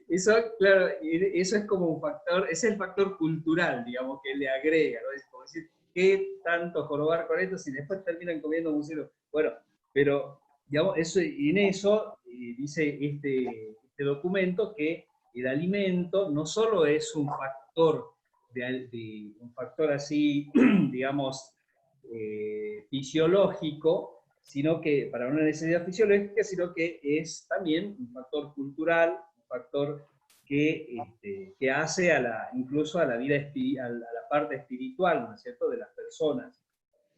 Speaker 6: eso es como un factor, ese es el factor cultural, digamos, que le agrega, ¿no? Es como decir, ¿qué tanto jorobar con esto si después terminan comiendo murciélagos? Bueno, pero, digamos, en eso dice este documento que el alimento no solo es un factor, un factor así, digamos, fisiológico, sino que para una necesidad fisiológica, sino que es también un factor cultural, un factor que hace incluso a la vida, a la parte espiritual, ¿no es cierto?, de las personas.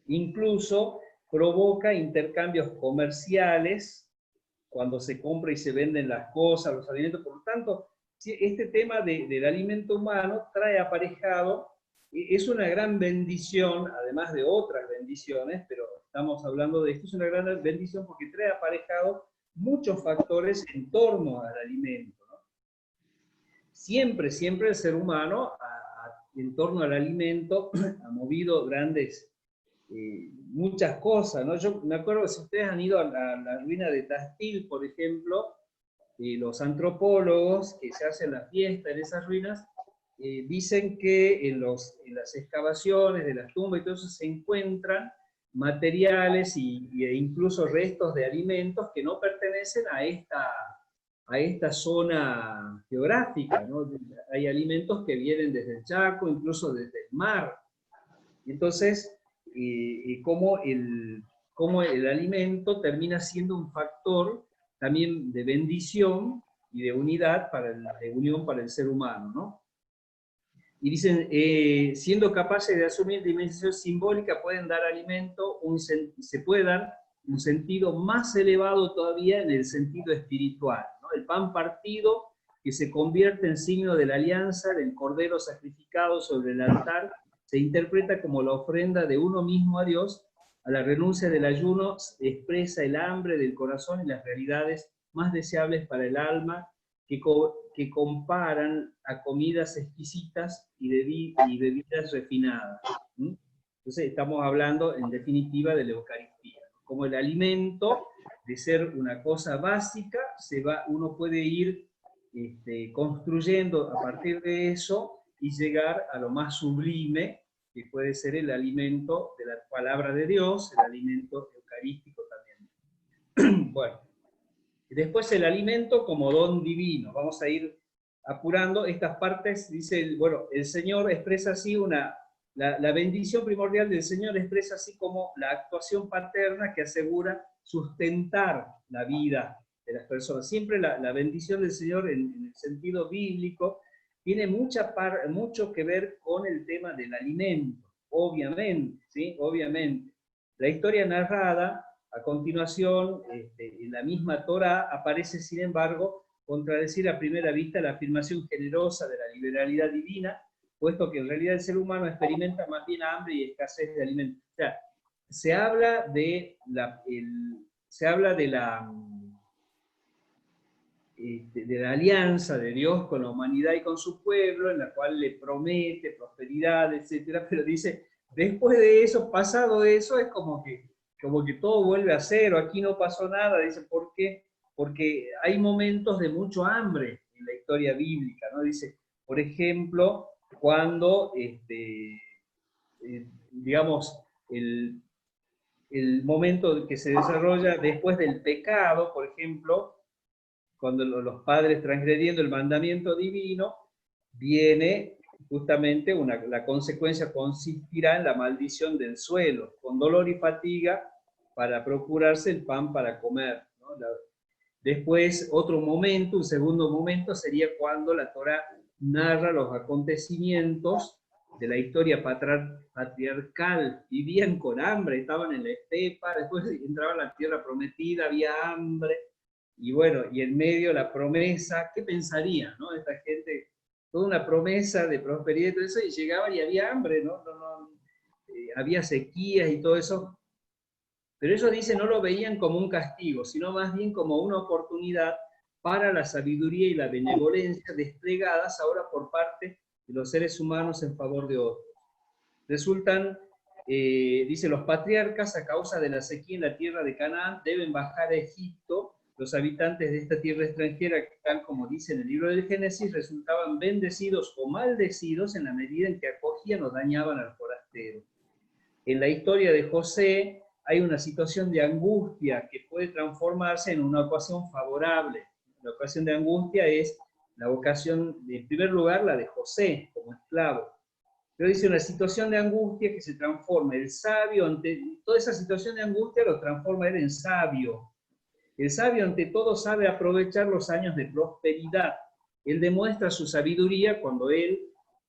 Speaker 6: Incluso provoca intercambios comerciales cuando se compra y se venden las cosas, los alimentos. Por lo tanto, este tema del alimento humano trae aparejado, es una gran bendición, además de otras bendiciones, pero estamos hablando de esto, es una gran bendición porque trae aparejado muchos factores en torno al alimento, ¿no? siempre el ser humano, en torno al alimento, ha movido muchas cosas, ¿no? Yo me acuerdo que si ustedes han ido a la ruina de Tastil, por ejemplo, los antropólogos que se hacen la fiesta en esas ruinas, dicen que en las excavaciones de las tumbas y todo eso se encuentran materiales e incluso restos de alimentos que no pertenecen a esta zona geográfica, ¿no? Hay alimentos que vienen desde el Chaco, incluso desde el mar. Entonces, cómo el alimento termina siendo un factor también de bendición y de unidad, de unión para el ser humano, ¿no? Y dicen, siendo capaces de asumir dimensión simbólica, pueden dar alimento, se puede dar un sentido más elevado todavía en el sentido espiritual, ¿no? El pan partido que se convierte en signo de la alianza, del cordero sacrificado sobre el altar, se interpreta como la ofrenda de uno mismo a Dios. A la renuncia del ayuno expresa el hambre del corazón y las realidades más deseables para el alma, que comparan a comidas exquisitas y bebidas refinadas. Entonces estamos hablando en definitiva de la Eucaristía, ¿no? Como el alimento, de ser una cosa básica, uno puede ir construyendo a partir de eso y llegar a lo más sublime, que puede ser el alimento de la palabra de Dios, el alimento eucarístico también. Bueno, después el alimento como don divino. Vamos a ir apurando estas partes. Dice, el Señor expresa así la bendición primordial del Señor expresa así como la actuación paterna que asegura sustentar la vida de las personas. Siempre la bendición del Señor en el sentido bíblico tiene mucho que ver con el tema del alimento, obviamente, ¿sí? Obviamente. La historia narrada a continuación, en la misma Torá, aparece, sin embargo, contradecir a primera vista la afirmación generosa de la liberalidad divina, puesto que en realidad el ser humano experimenta más bien hambre y escasez de alimentos. O sea, se habla de la alianza de Dios con la humanidad y con su pueblo, en la cual le promete prosperidad, etc. Pero dice, después de eso, pasado eso, es como que todo vuelve a cero, aquí no pasó nada. Dice, ¿por qué? Porque hay momentos de mucho hambre en la historia bíblica, ¿no? Dice, por ejemplo, cuando, digamos, el momento que se desarrolla después del pecado, por ejemplo, cuando los padres transgrediendo el mandamiento divino, viene justamente la consecuencia consistirá en la maldición del suelo, con dolor y fatiga para procurarse el pan para comer, ¿no? Después, un segundo momento, sería cuando la Torá narra los acontecimientos de la historia patriarcal. Vivían con hambre, estaban en la estepa, después entraban a la tierra prometida, había hambre, y bueno, y en medio la promesa. ¿Qué pensaría, no? Esta gente, toda una promesa de prosperidad y todo eso, y llegaban y había hambre, ¿no? Había sequías y todo eso. Pero ellos dicen, no lo veían como un castigo, sino más bien como una oportunidad para la sabiduría y la benevolencia desplegadas ahora por parte de los seres humanos en favor de otros. Resultan, dice, los patriarcas, a causa de la sequía en la tierra de Canaán, deben bajar a Egipto. Los habitantes de esta tierra extranjera, tal como dice en el libro del Génesis, resultaban bendecidos o maldecidos en la medida en que acogían o dañaban al forastero. En la historia de José hay una situación de angustia que puede transformarse en una ocasión favorable. La ocasión de angustia es la ocasión, en primer lugar, la de José como esclavo. Pero dice una situación de angustia que se transforma. El sabio, ante toda esa situación de angustia, lo transforma él en sabio. El sabio, ante todo, sabe aprovechar los años de prosperidad. Él demuestra su sabiduría cuando él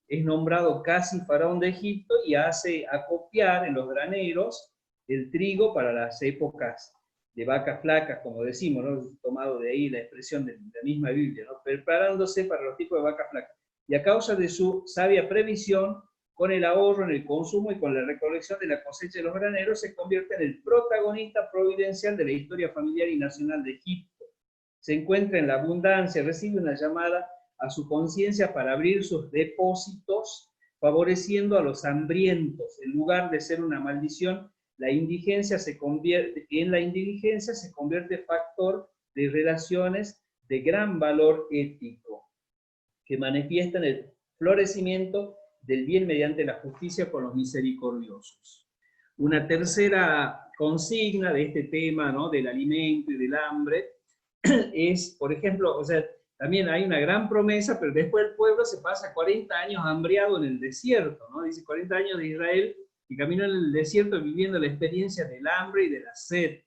Speaker 6: es nombrado casi faraón de Egipto y hace acopiar en los graneros el trigo para las épocas de vacas flacas, como decimos, ¿no? Tomado de ahí la expresión de la misma Biblia, ¿no? Preparándose para los tipos de vacas flacas. Y a causa de su sabia previsión, con el ahorro en el consumo y con la recolección de la cosecha de los graneros, se convierte en el protagonista providencial de la historia familiar y nacional de Egipto. Se encuentra en la abundancia, recibe una llamada a su conciencia para abrir sus depósitos, favoreciendo a los hambrientos. En lugar de ser una maldición, la indigencia se convierte en factor de relaciones de gran valor ético, que manifiestan el florecimiento del bien mediante la justicia con los misericordiosos. Una tercera consigna de este tema, ¿no?, del alimento y del hambre, es, por ejemplo, o sea, también hay una gran promesa, pero después el pueblo se pasa 40 años hambriado en el desierto, ¿no? Dice 40 años de Israel que caminó en el desierto viviendo la experiencia del hambre y de la sed.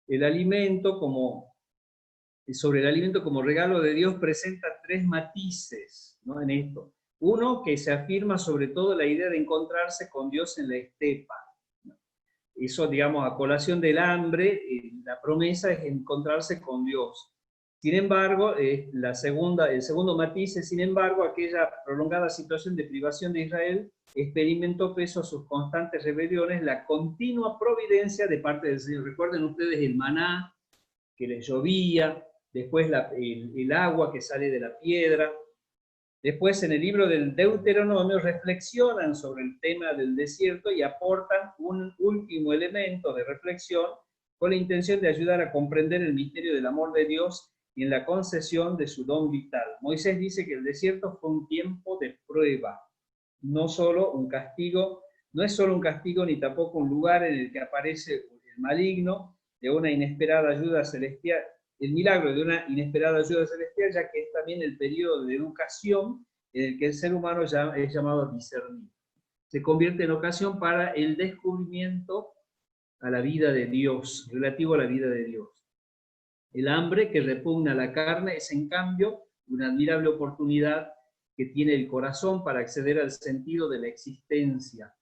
Speaker 6: El alimento sobre el alimento como regalo de Dios presenta tres matices, ¿no?, en esto. Uno, que se afirma sobre todo la idea de encontrarse con Dios en la estepa. Eso, digamos, a colación del hambre, la promesa es encontrarse con Dios. Sin embargo, el segundo matiz es, sin embargo, aquella prolongada situación de privación de Israel experimentó peso a sus constantes rebeliones, la continua providencia de parte del Señor. Recuerden ustedes el maná que les llovía, después el agua que sale de la piedra. Después, en el libro del Deuteronomio, reflexionan sobre el tema del desierto y aportan un último elemento de reflexión con la intención de ayudar a comprender el misterio del amor de Dios y en la concesión de su don vital. Moisés dice que el desierto fue un tiempo de prueba, no es solo un castigo ni tampoco un lugar en el que aparece el maligno de una inesperada ayuda celestial, el milagro de una inesperada ayuda celestial, ya que es también el periodo de educación en el que el ser humano ya es llamado a discernir. Se convierte en ocasión para el descubrimiento a la vida de Dios, relativo a la vida de Dios. El hambre que repugna a la carne es, en cambio, una admirable oportunidad que tiene el corazón para acceder al sentido de la existencia.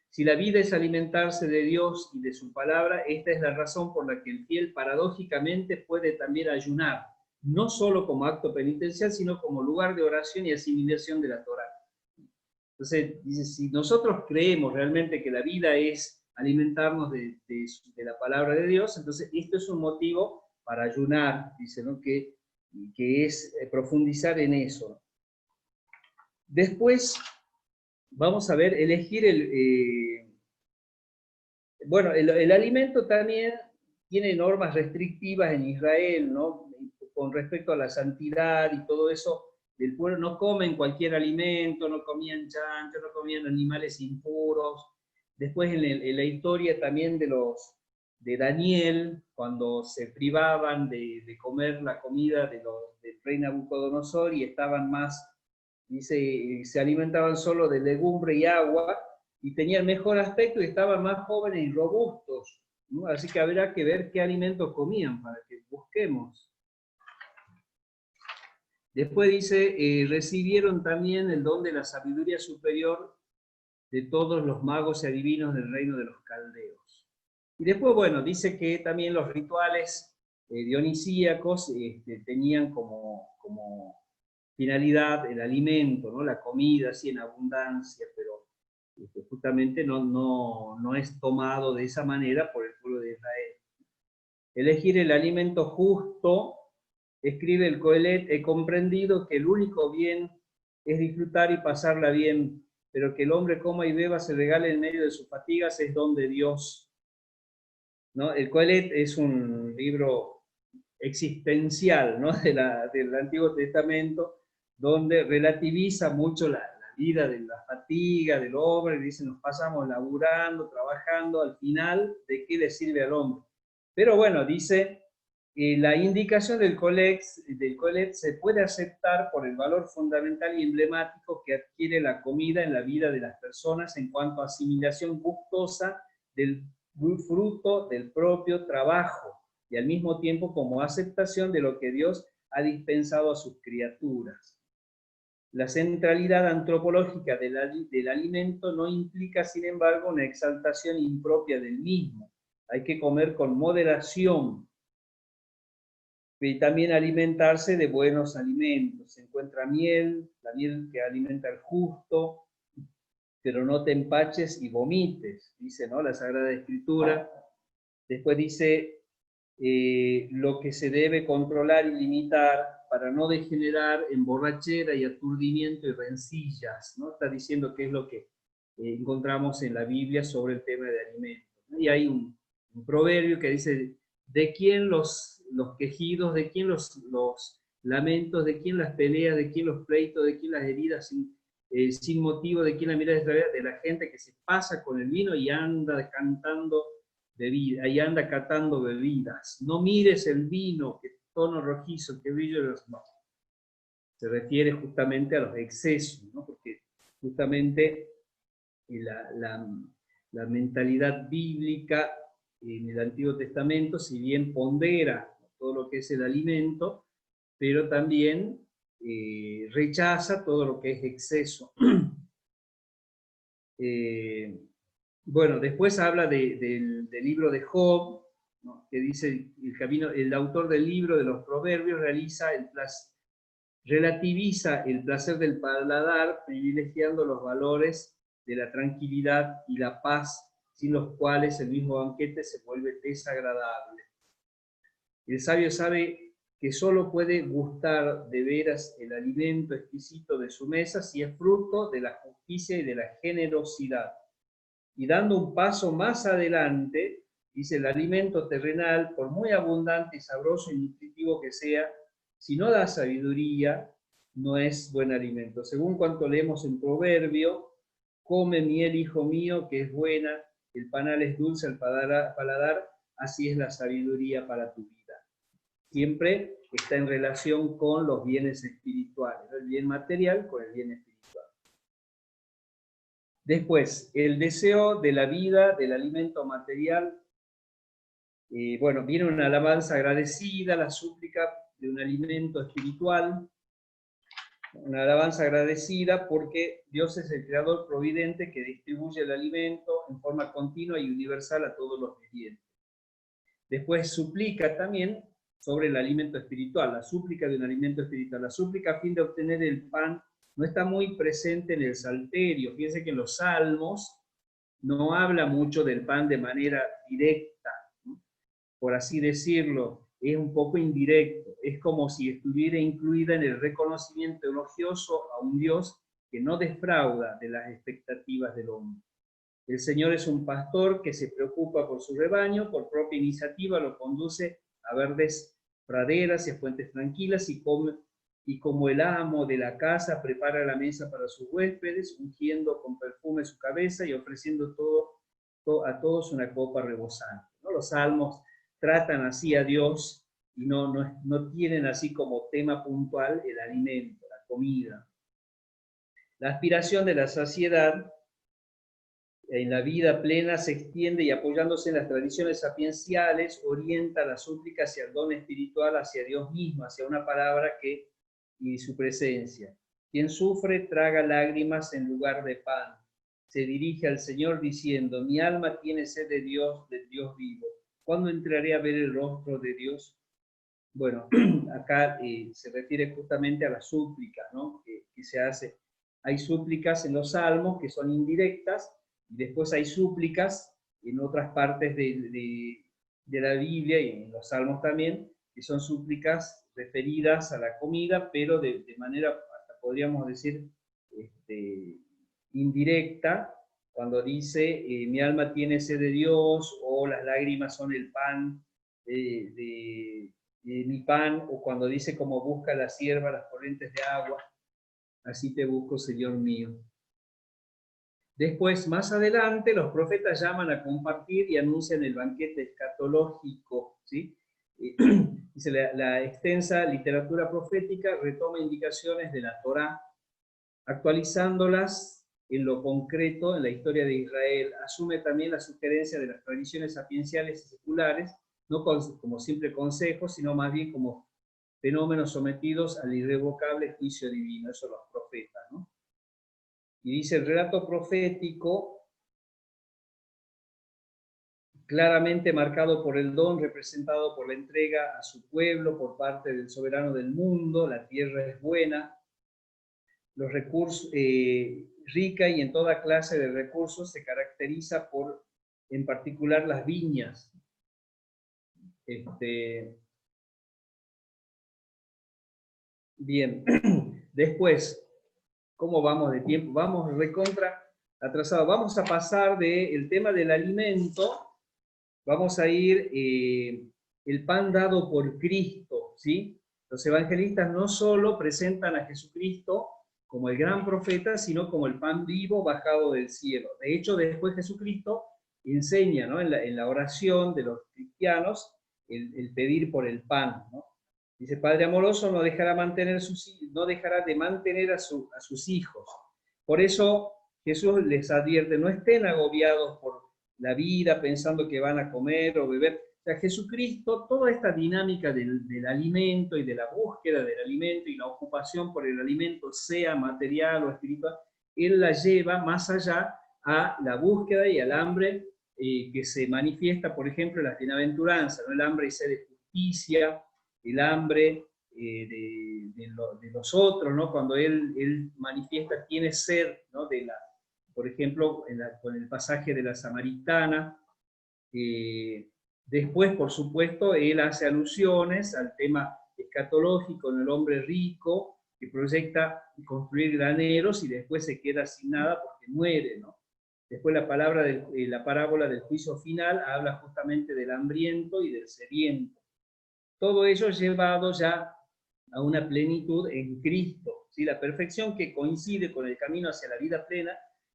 Speaker 6: Si la vida es alimentarse de Dios y de su palabra, esta es la razón por la que el fiel paradójicamente puede también ayunar, no solo como acto penitencial, sino como lugar de oración y asimilación de la Torá. Entonces, dice, si nosotros creemos realmente que la vida es alimentarnos de la palabra de Dios, entonces esto es un motivo para ayunar, dice, ¿no?, que es profundizar en eso. Después vamos a ver, elegir el alimento también tiene normas restrictivas en Israel, ¿no?, con respecto a la santidad y todo eso. Del pueblo no comen cualquier alimento, no comían chancho, no comían animales impuros. Después en la historia también de Daniel, cuando se privaban de comer la comida del rey Nabucodonosor y estaban más, dice, se alimentaban solo de legumbre y agua, y tenían mejor aspecto y estaban más jóvenes y robustos, ¿no? Así que habrá que ver qué alimentos comían para que busquemos. Después dice, recibieron también el don de la sabiduría superior de todos los magos y adivinos del reino de los caldeos. Y después, bueno, dice que también los rituales dionisíacos tenían como finalidad el alimento, ¿no?, la comida así en abundancia, pero justamente no es tomado de esa manera por el pueblo de Israel. Elegir el alimento justo, escribe el Coelet, he comprendido que el único bien es disfrutar y pasarla bien, pero que el hombre coma y beba, se regale en medio de sus fatigas, es don de Dios, ¿no? El Coelet es un libro existencial, ¿no?, del Antiguo Testamento, donde relativiza mucho la vida de la fatiga del hombre, dice, nos pasamos laburando, trabajando, al final, ¿de qué le sirve al hombre? Pero bueno, dice, la indicación del Coelet se puede aceptar por el valor fundamental y emblemático que adquiere la comida en la vida de las personas en cuanto a asimilación gustosa del fruto del propio trabajo, y al mismo tiempo como aceptación de lo que Dios ha dispensado a sus criaturas. La centralidad antropológica del alimento no implica, sin embargo, una exaltación impropia del mismo. Hay que comer con moderación y también alimentarse de buenos alimentos. Se encuentra miel, la miel que alimenta al justo, pero no te empaches y vomites, dice, ¿no?, la Sagrada Escritura. Después dice, lo que se debe controlar y limitar, para no degenerar en borrachera y aturdimiento y rencillas, ¿no? Está diciendo qué es lo que encontramos en la Biblia sobre el tema de alimentos. Y hay un proverbio que dice, ¿de quién los quejidos, de quién los lamentos, de quién las peleas, de quién los pleitos, de quién las heridas sin motivo, de quién la mirada extraviada? De la gente que se pasa con el vino y anda cantando bebida, y anda catando bebidas. No mires el vino, que tono rojizo, que brillo de los... No. Se refiere justamente a los excesos, ¿no? Porque justamente la mentalidad bíblica en el Antiguo Testamento, si bien pondera todo lo que es el alimento, pero también rechaza todo lo que es exceso. Bueno, después habla del libro de Job, ¿no? Que dice, el autor del libro de los Proverbios relativiza el placer del paladar, privilegiando los valores de la tranquilidad y la paz, sin los cuales el mismo banquete se vuelve desagradable. El sabio sabe que solo puede gustar de veras el alimento exquisito de su mesa si es fruto de la justicia y de la generosidad. Y dando un paso más adelante, dice, el alimento terrenal, por muy abundante y sabroso y nutritivo que sea, si no da sabiduría, no es buen alimento. Según cuanto leemos en Proverbio, come miel, hijo mío, que es buena, el panal es dulce al paladar, así es la sabiduría para tu vida. Siempre está en relación con los bienes espirituales, ¿no? El bien material con el bien espiritual. Después, el deseo de la vida, del alimento material. Bueno, viene una alabanza agradecida, la súplica de un alimento espiritual. Una alabanza agradecida porque Dios es el creador providente que distribuye el alimento en forma continua y universal a todos los vivientes. Después suplica también sobre el alimento espiritual, la súplica de un alimento espiritual. La súplica a fin de obtener el pan no está muy presente en el Salterio. Fíjense que en los Salmos no habla mucho del pan de manera directa, ¿no? Por así decirlo, es un poco indirecto. Es como si estuviera incluida en el reconocimiento elogioso a un Dios que no defrauda de las expectativas del hombre. El Señor es un pastor que se preocupa por su rebaño, por propia iniciativa lo conduce a verdes praderas y a fuentes tranquilas, y como el amo de la casa prepara la mesa para sus huéspedes, ungiendo con perfume su cabeza y ofreciendo a todos una copa rebosante, ¿no? Los salmos tratan así a Dios y no tienen así como tema puntual el alimento, la comida. La aspiración de la saciedad en la vida plena se extiende y, apoyándose en las tradiciones sapienciales, orienta la súplica hacia el don espiritual, hacia Dios mismo, hacia una palabra y su presencia. Quien sufre traga lágrimas en lugar de pan. Se dirige al Señor diciendo, mi alma tiene sed de Dios, del Dios vivo. ¿Cuándo entraré a ver el rostro de Dios? Bueno, acá se refiere justamente a la súplica, ¿no? que se hace. Hay súplicas en los salmos que son indirectas, y después hay súplicas en otras partes de la Biblia y en los salmos también, que son súplicas referidas a la comida, pero de manera, hasta podríamos decir, indirecta, cuando dice, mi alma tiene sed de Dios, o las lágrimas son el pan de mi pan, o cuando dice, como busca la sierva las corrientes de agua, así te busco, Señor mío. Después, más adelante, los profetas llaman a compartir y anuncian el banquete escatológico, ¿sí? Dice, la extensa literatura profética retoma indicaciones de la Torá, actualizándolas en lo concreto en la historia de Israel. Asume también la sugerencia de las tradiciones sapienciales y seculares, no como simple consejo, sino más bien como fenómenos sometidos al irrevocable juicio divino. Eso los profetas, ¿no? Y dice, el relato profético, claramente marcado por el don representado por la entrega a su pueblo por parte del soberano del mundo, la tierra es buena, los recursos, rica y en toda clase de recursos, se caracteriza por, en particular, las viñas. Bien. Después, ¿cómo vamos de tiempo? Vamos recontra atrasado. Vamos a pasar del tema del alimento, vamos a ir el pan dado por Cristo, ¿sí? Los evangelistas no solo presentan a Jesucristo como el gran profeta, sino como el pan vivo bajado del cielo. De hecho, después Jesucristo enseña, ¿no?, en la oración de los cristianos el pedir por el pan, ¿no? Dice, Padre amoroso no dejará de mantener a sus hijos. Por eso Jesús les advierte, no estén agobiados por la vida pensando que van a comer o beber. O sea, Jesucristo, toda esta dinámica del alimento y de la búsqueda del alimento y la ocupación por el alimento, sea material o espiritual, Él la lleva más allá a la búsqueda y al hambre que se manifiesta, por ejemplo, en las bienaventuranzas, ¿no? El hambre y sed de justicia, el hambre de los otros, ¿no? Cuando él manifiesta, tiene sed, ¿no?, por ejemplo, con el pasaje de la samaritana. Después, por supuesto, él hace alusiones al tema escatológico en el hombre rico, que proyecta construir graneros y después se queda sin nada porque muere, ¿no? Después la parábola del juicio final habla justamente del hambriento y del sediento. Todo ello llevado ya a una plenitud en Cristo, ¿sí? La perfección que coincide con el camino hacia la vida plena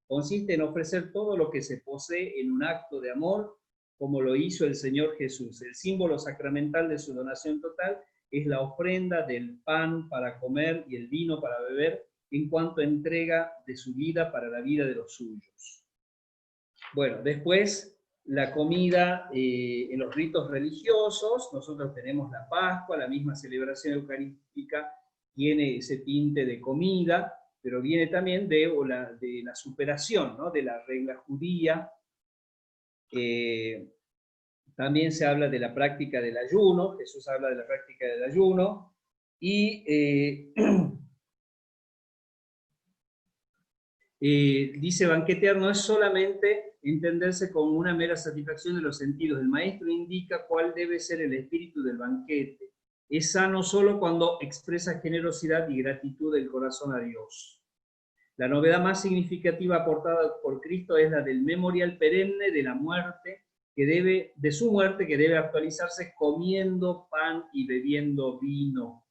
Speaker 6: consiste en ofrecer todo lo que se posee en un acto de amor, como lo hizo el Señor Jesús. El símbolo sacramental de su donación total es la ofrenda del pan para comer y el vino para beber, en cuanto entrega de su vida para la vida de los suyos. Bueno, después la comida en los ritos religiosos, nosotros tenemos la Pascua, la misma celebración eucarística tiene ese tinte de comida, pero viene también de la superación, ¿no?, de la regla judía. También se habla de la práctica del ayuno, Jesús habla de la práctica del ayuno, y dice, banquetear no es solamente entenderse como una mera satisfacción de los sentidos. El maestro indica cuál debe ser el espíritu del banquete. Es sano solo cuando expresa generosidad y gratitud del corazón a Dios. La novedad más significativa aportada por Cristo es la del memorial perenne de la muerte, de su muerte, que debe actualizarse comiendo pan y bebiendo vino,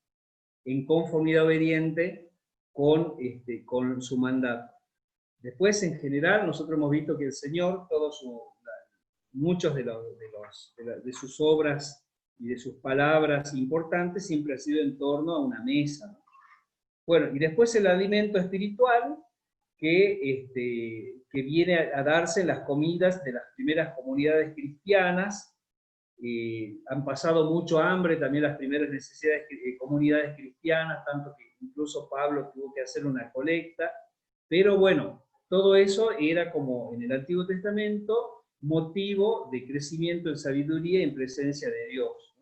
Speaker 6: en conformidad obediente con su mandato. Después, en general, nosotros hemos visto que el Señor, muchos de sus obras y de sus palabras importantes siempre ha sido en torno a una mesa, ¿no? Bueno, y después el alimento espiritual que viene a darse en las comidas de las primeras comunidades cristianas. Han pasado mucho hambre también las primeras comunidades cristianas, tanto que incluso Pablo tuvo que hacer una colecta, pero bueno, todo eso era, como en el Antiguo Testamento, motivo de crecimiento en sabiduría y en presencia de Dios.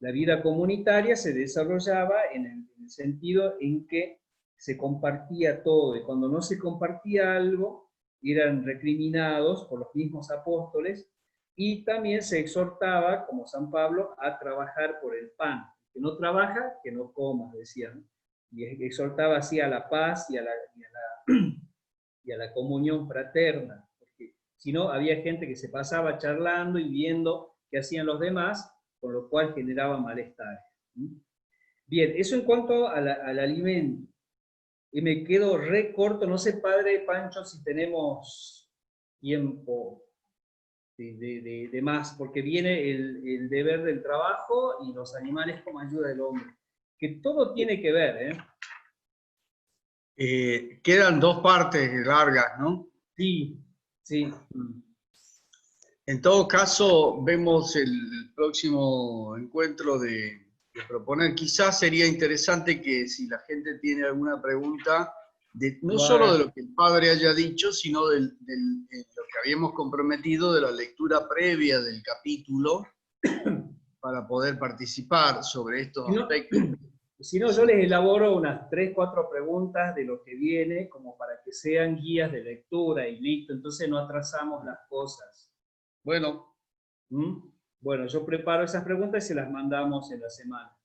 Speaker 6: La vida comunitaria se desarrollaba en el sentido en que se compartía todo, y cuando no se compartía algo, eran recriminados por los mismos apóstoles, y también se exhortaba, como San Pablo, a trabajar por el pan. Que no trabaja, que no coma, decían. Y exhortaba así a la paz y a la comunión fraterna, porque si no, había gente que se pasaba charlando y viendo qué hacían los demás, con lo cual generaba malestar. Bien, eso en cuanto al alimento. Y me quedo re corto, no sé, Padre Pancho, si tenemos tiempo de más, porque viene el deber del trabajo y los animales como ayuda del hombre, que todo tiene que ver,
Speaker 1: quedan dos partes largas, ¿no?
Speaker 6: Sí, sí.
Speaker 1: En todo caso, vemos el próximo encuentro de proponer. Quizás sería interesante que si la gente tiene alguna pregunta, no solo de lo que el padre haya dicho, sino de lo que habíamos comprometido de la lectura previa del capítulo, para poder participar sobre estos aspectos.
Speaker 6: Si no, yo les elaboro unas 3, 4 preguntas de lo que viene, como para que sean guías de lectura y listo, entonces no atrasamos las cosas.
Speaker 1: Bueno.
Speaker 6: Bueno, yo preparo esas preguntas y se las mandamos en la semana.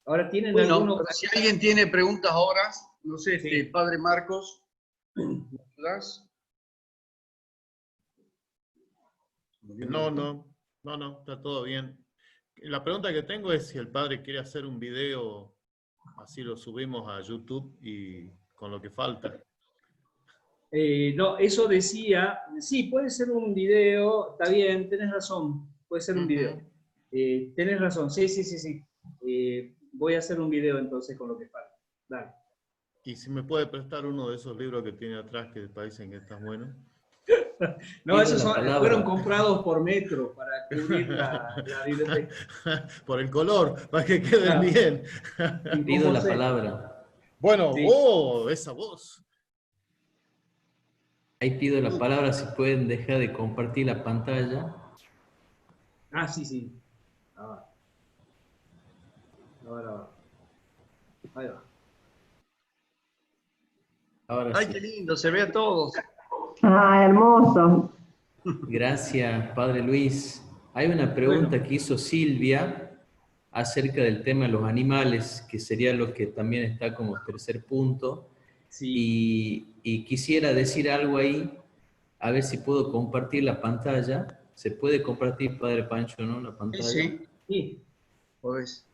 Speaker 6: Ahora, ¿tienen
Speaker 1: Bueno,
Speaker 6: alguno?
Speaker 1: pero si alguien tiene preguntas ahora, no sé, Padre Marcos, ¿me ayudas?
Speaker 3: No, está todo bien. La pregunta que tengo es si el padre quiere hacer un video, así lo subimos a YouTube y con lo que falta.
Speaker 6: No, eso decía, sí, puede ser un video, está bien, tenés razón, puede ser un video. Tenés razón, sí. Voy a hacer un video entonces con lo que falta. Dale.
Speaker 3: Y si me puede prestar uno de esos libros que tiene atrás que parecen que están buenos.
Speaker 6: No, esos fueron comprados por Metro para cubrir la biblioteca.
Speaker 3: Por el color, para que queden bien.
Speaker 14: Pido la palabra.
Speaker 3: Bueno, esa voz.
Speaker 14: Ahí pido la palabra, si pueden dejar de compartir la pantalla.
Speaker 6: Ah, sí. Ahora. Ahí va.
Speaker 14: Ahora
Speaker 1: Ay,
Speaker 14: sí.
Speaker 1: qué lindo, se ve a todos.
Speaker 10: Ah, hermoso.
Speaker 14: Gracias, Padre Luis. Hay una pregunta que hizo Silvia acerca del tema de los animales, que sería lo que también está como tercer punto. Sí. Y quisiera decir algo ahí, a ver si puedo compartir la pantalla. ¿Se puede compartir, Padre Pancho, no, la pantalla?
Speaker 1: Sí. Pues.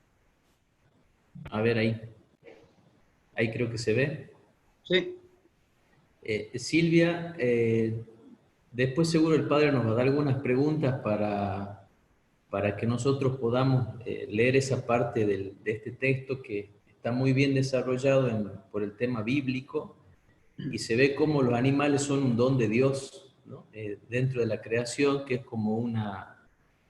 Speaker 14: A ver ahí. Ahí creo que se ve.
Speaker 1: Sí.
Speaker 14: Silvia, después seguro el Padre nos va a dar algunas preguntas para que nosotros podamos leer esa parte de este texto que está muy bien desarrollado por el tema bíblico y se ve cómo los animales son un don de Dios, ¿no? Dentro de la creación, que es como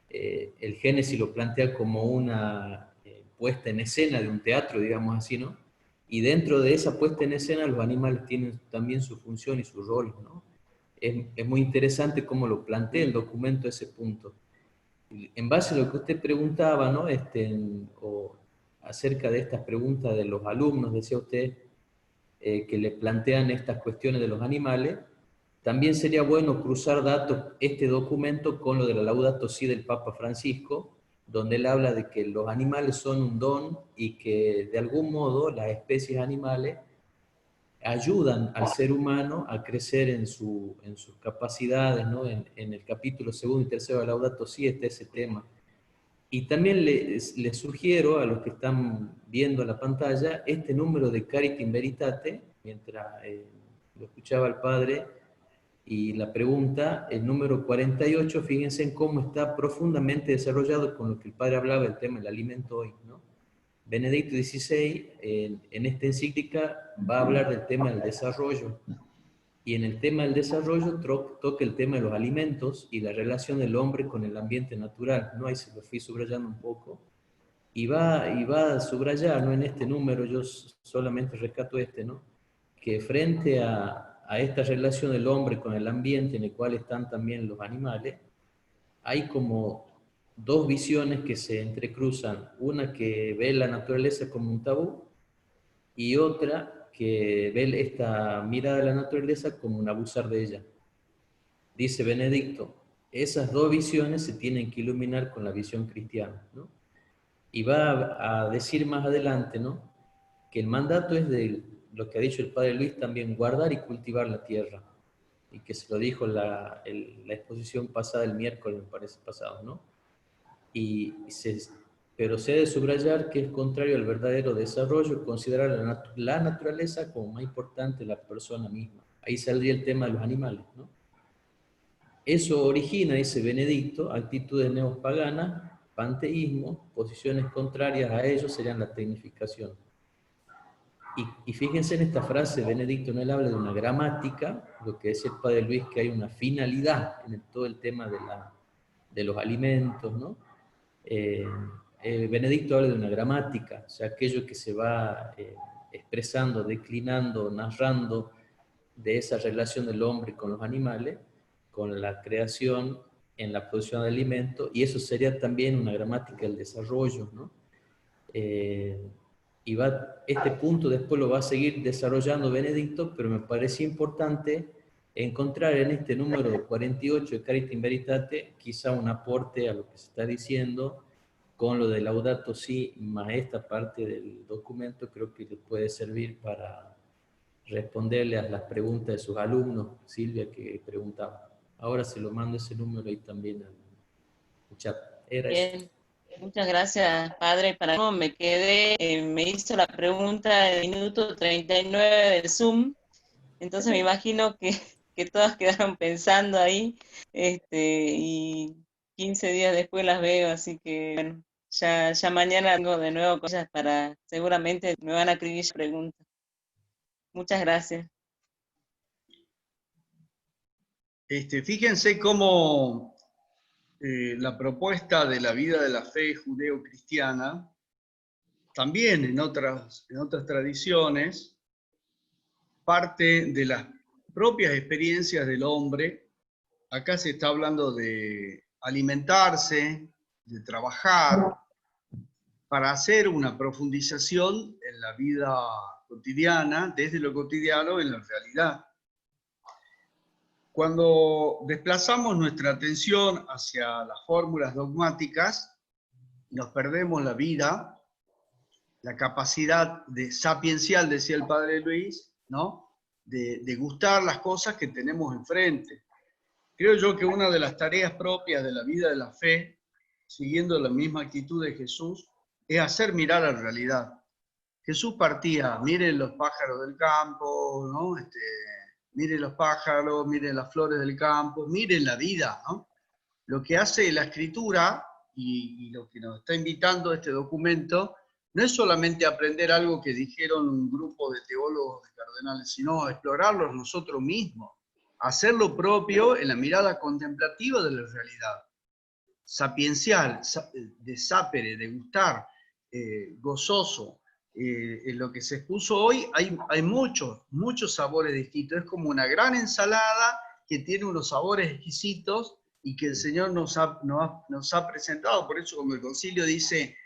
Speaker 14: el Génesis lo plantea como una puesta en escena de un teatro, digamos así, ¿no? Y dentro de esa puesta en escena los animales tienen también su función y su rol, ¿no? Es muy interesante cómo lo plantea el documento ese punto. En base a lo que usted preguntaba, ¿no? O acerca de estas preguntas de los alumnos, decía usted, que le plantean estas cuestiones de los animales, también sería bueno cruzar datos, este documento con lo de la Laudato Si del Papa Francisco, donde él habla de que los animales son un don y que de algún modo las especies animales ayudan al ser humano a crecer en sus capacidades, ¿no? En el capítulo 2 y 3 de Laudato Si está ese tema. Y también les sugiero a los que están viendo la pantalla este número de Caritas Veritate, mientras lo escuchaba el Padre, y la pregunta, el número 48, fíjense en cómo está profundamente desarrollado con lo que el Padre hablaba del tema del alimento hoy, ¿no? Benedicto XVI, en esta encíclica, va a hablar del tema del desarrollo. Y en el tema del desarrollo toca el tema de los alimentos y la relación del hombre con el ambiente natural, ¿no? Ahí se lo fui subrayando un poco. Y va a subrayar, ¿no? En este número, yo solamente rescato ¿no? Que frente a esta relación del hombre con el ambiente en el cual están también los animales, hay como dos visiones que se entrecruzan, una que ve la naturaleza como un tabú y otra que ve esta mirada de la naturaleza como un abusar de ella. Dice Benedicto, esas dos visiones se tienen que iluminar con la visión cristiana, ¿no? Y va a decir más adelante, ¿no? Que el mandato es de lo que ha dicho el Padre Luis también, guardar y cultivar la tierra, y que se lo dijo la exposición pasada, el miércoles, me parece pasado, ¿no? Pero se debe subrayar que es contrario al verdadero desarrollo considerar la naturaleza como más importante la persona misma. Ahí saldría el tema de los animales, ¿no? Eso origina, dice Benedicto, actitudes neopaganas, panteísmo, posiciones contrarias a ello serían la tecnificación. Y fíjense en esta frase, Benedicto, no él habla de una gramática, lo que decía el Padre Luis, que hay una finalidad en todo el tema de los alimentos, ¿no? Benedicto habla de una gramática, o sea, aquello que se va expresando, declinando, narrando de esa relación del hombre con los animales, con la creación en la producción de alimentos, y eso sería también una gramática del desarrollo, ¿no? Y este punto después lo va a seguir desarrollando Benedicto, pero me parece importante encontrar en este número 48 de Caritas in Veritate quizá un aporte a lo que se está diciendo con lo de Laudato Si, más esta parte del documento, creo que le puede servir para responderle a las preguntas de sus alumnos, Silvia, que preguntaba. Ahora se lo mando ese número ahí también al chat. Era eso.
Speaker 13: Bien, muchas gracias, padre. Para cómo me quedé, me hizo la pregunta del minuto 39 del Zoom, entonces me imagino que todas quedaron pensando ahí, y 15 días después las veo, así que bueno, ya mañana tengo de nuevo cosas para, seguramente me van a escribir preguntas. Muchas gracias.
Speaker 1: Fíjense cómo la propuesta de la vida de la fe judeo-cristiana, también en otras tradiciones, parte de las propias experiencias del hombre. Acá se está hablando de alimentarse, de trabajar, para hacer una profundización en la vida cotidiana, desde lo cotidiano en la realidad. Cuando desplazamos nuestra atención hacia las fórmulas dogmáticas, nos perdemos la vida, la capacidad sapiencial, decía el padre Luis, ¿no? De gustar las cosas que tenemos enfrente. Creo yo que una de las tareas propias de la vida de la fe, siguiendo la misma actitud de Jesús, es hacer mirar la realidad. Jesús partía, miren los pájaros del campo, ¿no? Miren los pájaros, miren las flores del campo, miren la vida, ¿no? Lo que hace la Escritura, y lo que nos está invitando este documento, no es solamente aprender algo que dijeron un grupo de teólogos, de cardenales, sino explorarlo nosotros mismos, hacer lo propio en la mirada contemplativa de la realidad, sapiencial, de sapere, de gustar, gozoso. En lo que se expuso hoy hay muchos sabores distintos. Es como una gran ensalada que tiene unos sabores exquisitos y que el Señor nos ha presentado. Por eso, como el concilio dice,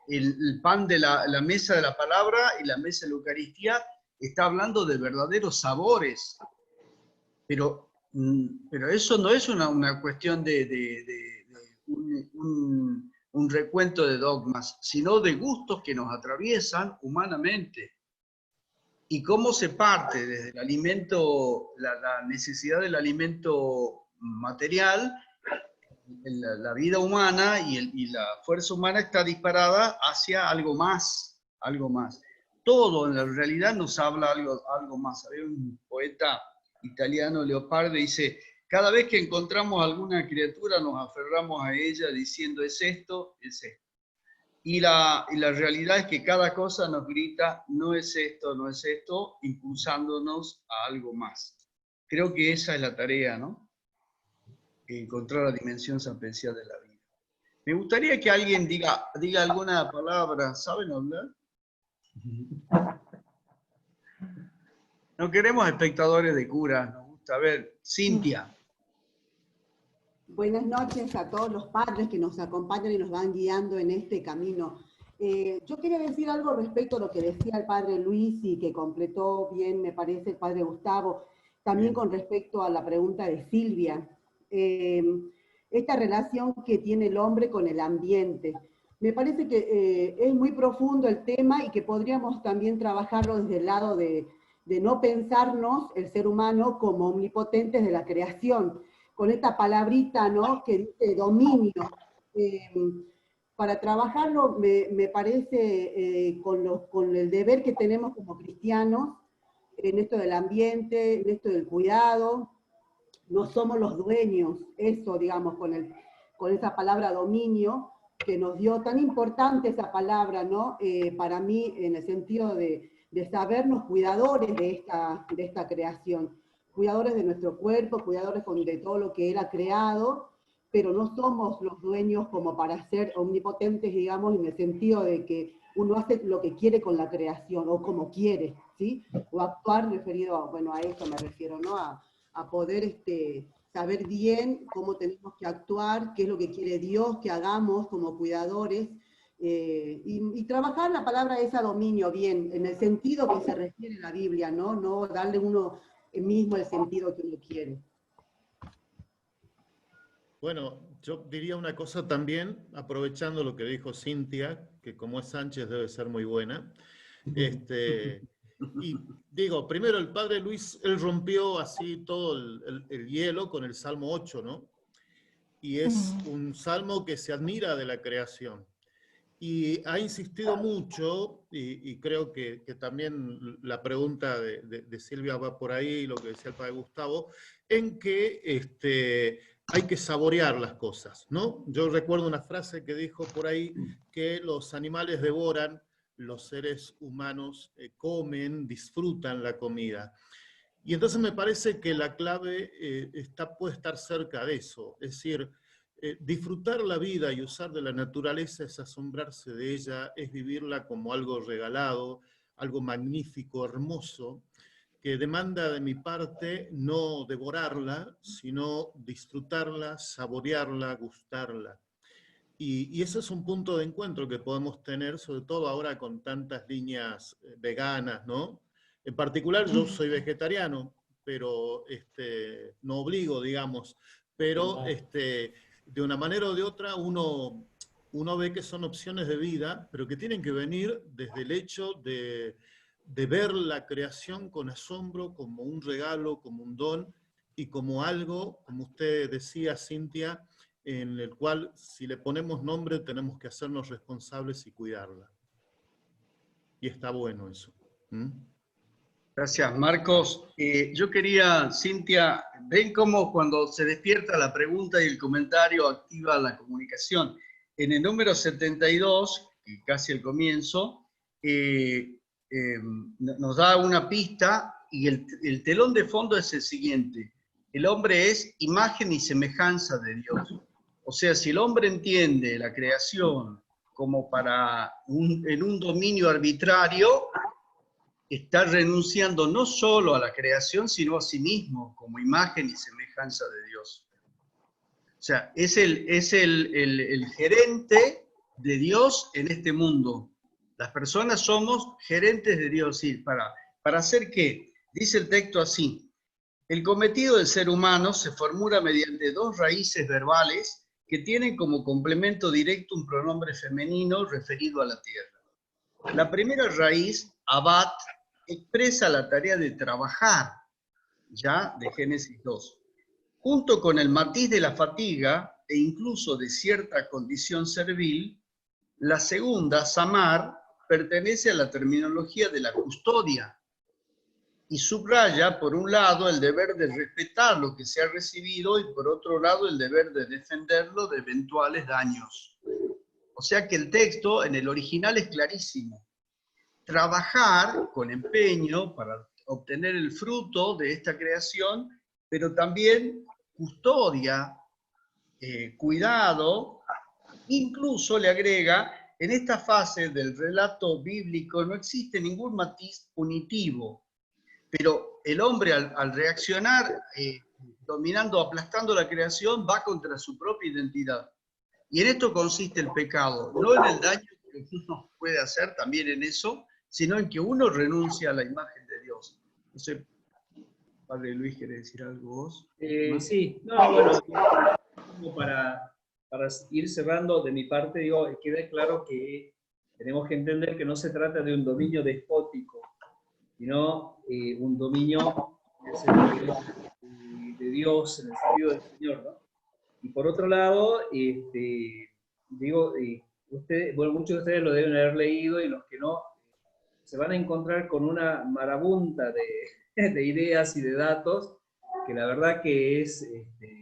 Speaker 1: el pan de la mesa de la palabra y la mesa de la Eucaristía está hablando de verdaderos sabores. Pero eso no es una cuestión de un recuento de dogmas, sino de gustos que nos atraviesan humanamente. Y cómo se parte desde el alimento, la necesidad del alimento material, la vida humana y la fuerza humana está disparada hacia algo más, algo más. Todo en la realidad nos habla algo más. Había un poeta italiano, Leopardi, dice: cada vez que encontramos alguna criatura nos aferramos a ella diciendo es esto, es esto. Y la realidad es que cada cosa nos grita no es esto, impulsándonos a algo más. Creo que esa es la tarea, ¿no? Encontrar la dimensión sapiencial de la vida. Me gustaría que alguien diga alguna palabra. ¿Saben hablar? No queremos espectadores de cura, nos gusta ver. Cintia.
Speaker 15: Buenas noches a todos los padres que nos acompañan y nos van guiando en este camino. Yo quería decir algo respecto a lo que decía el padre Luis y que completó bien, me parece, el padre Gustavo, también con respecto a la pregunta de Silvia. Esta relación que tiene el hombre con el ambiente. Me parece que es muy profundo el tema y que podríamos también trabajarlo desde el lado de no pensarnos, el ser humano, como omnipotentes de la creación, con esta palabrita, ¿no?, que dice dominio. Para trabajarlo me parece con el deber que tenemos como cristianos, en esto del ambiente, en esto del cuidado, no somos los dueños, eso, digamos, con esa palabra dominio, que nos dio tan importante esa palabra, ¿no? Para mí, en el sentido de sabernos cuidadores de esta creación, cuidadores de nuestro cuerpo, cuidadores de todo lo que Él ha creado, pero no somos los dueños como para ser omnipotentes, digamos, en el sentido de que uno hace lo que quiere con la creación, o como quiere, ¿sí? O actuar referido, bueno, a eso me refiero, ¿no? A poder saber bien cómo tenemos que actuar, qué es lo que quiere Dios que hagamos como cuidadores, y trabajar la palabra esa dominio bien, en el sentido que se refiere a la Biblia, ¿no? No darle uno mismo el sentido que uno quiere.
Speaker 3: Bueno, yo diría una cosa también, aprovechando lo que dijo Cintia, que como es Sánchez debe ser muy buena. Y digo, primero el padre Luis, él rompió así todo el hielo con el Salmo 8, ¿no? Y es un salmo que se admira de la creación. Y ha insistido mucho, y creo que también la pregunta de Silvia va por ahí, lo que decía el padre Gustavo, en que hay que saborear las cosas, ¿no? Yo recuerdo una frase que dijo por ahí que los animales devoran, los seres humanos comen, disfrutan la comida. Y entonces me parece que la clave puede estar cerca de eso, es decir, disfrutar la vida y usar de la naturaleza es asombrarse de ella, es vivirla como algo regalado, algo magnífico, hermoso, que demanda de mi parte no devorarla, sino disfrutarla, saborearla, gustarla. Y ese es un punto de encuentro que podemos tener, sobre todo ahora con tantas líneas veganas, ¿no? En particular yo soy vegetariano, pero no obligo, digamos, pero de una manera o de otra uno ve que son opciones de vida, pero que tienen que venir desde el hecho de ver la creación con asombro, como un regalo, como un don, y como algo, como usted decía, Cintia, en el cual si le ponemos nombre tenemos que hacernos responsables y cuidarla. Y está bueno eso.
Speaker 1: Gracias, Marcos. Yo quería, Cintia, ven cómo cuando se despierta la pregunta y el comentario activa la comunicación. En el número 72, casi al comienzo, nos da una pista y el telón de fondo es el siguiente. El hombre es imagen y semejanza de Dios. O sea, si el hombre entiende la creación como en un dominio arbitrario, está renunciando no solo a la creación, sino a sí mismo, como imagen y semejanza de Dios. O sea, es el gerente de Dios en este mundo. Las personas somos gerentes de Dios. ¿Sí? ¿Para hacer qué? Dice el texto así. El cometido del ser humano se formula mediante dos raíces verbales que tienen como complemento directo un pronombre femenino referido a la tierra. La primera raíz, abat, expresa la tarea de trabajar, ya de Génesis 2. Junto con el matiz de la fatiga e incluso de cierta condición servil, la segunda, samar, pertenece a la terminología de la custodia y subraya, por un lado, el deber de respetar lo que se ha recibido y por otro lado, el deber de defenderlo de eventuales daños. O sea que el texto en el original es clarísimo. Trabajar con empeño para obtener el fruto de esta creación, pero también custodia, cuidado, incluso le agrega, en esta fase del relato bíblico no existe ningún matiz punitivo, pero el hombre al reaccionar, dominando, aplastando la creación, va contra su propia identidad. Y en esto consiste el pecado, no en el daño que uno puede hacer, también en eso, sino en que uno renuncia a la imagen de Dios. No sé, Padre Luis, ¿querés decir algo vos?
Speaker 6: Sí, no, bueno, como para ir cerrando de mi parte, digo, queda claro que tenemos que entender que no se trata de un dominio despótico, sino un dominio en el sentido de Dios, en el sentido del Señor, ¿no? Y por otro lado, digo, bueno, muchos de ustedes lo deben haber leído y los que no, se van a encontrar con una marabunta de ideas y de datos, que la verdad que es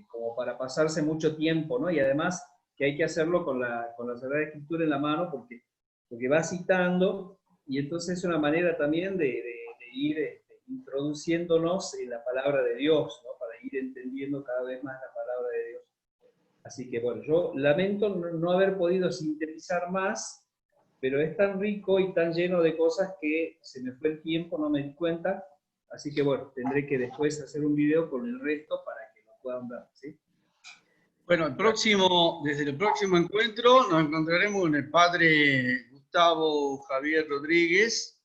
Speaker 6: como para pasarse mucho tiempo, ¿no? Y además que hay que hacerlo con la Sagrada Escritura en la mano, porque va citando, y entonces es una manera también de ir introduciéndonos en la palabra de Dios, ¿no? Para ir entendiendo cada vez más la palabra de Dios. Así que bueno, yo lamento no haber podido sintetizar más, pero es tan rico y tan lleno de cosas que se me fue el tiempo, no me di cuenta. Así que bueno, tendré que después hacer un video con el resto para que lo puedan ver, ¿sí?
Speaker 1: Bueno, desde el próximo encuentro nos encontraremos con el Padre Gustavo Javier Rodríguez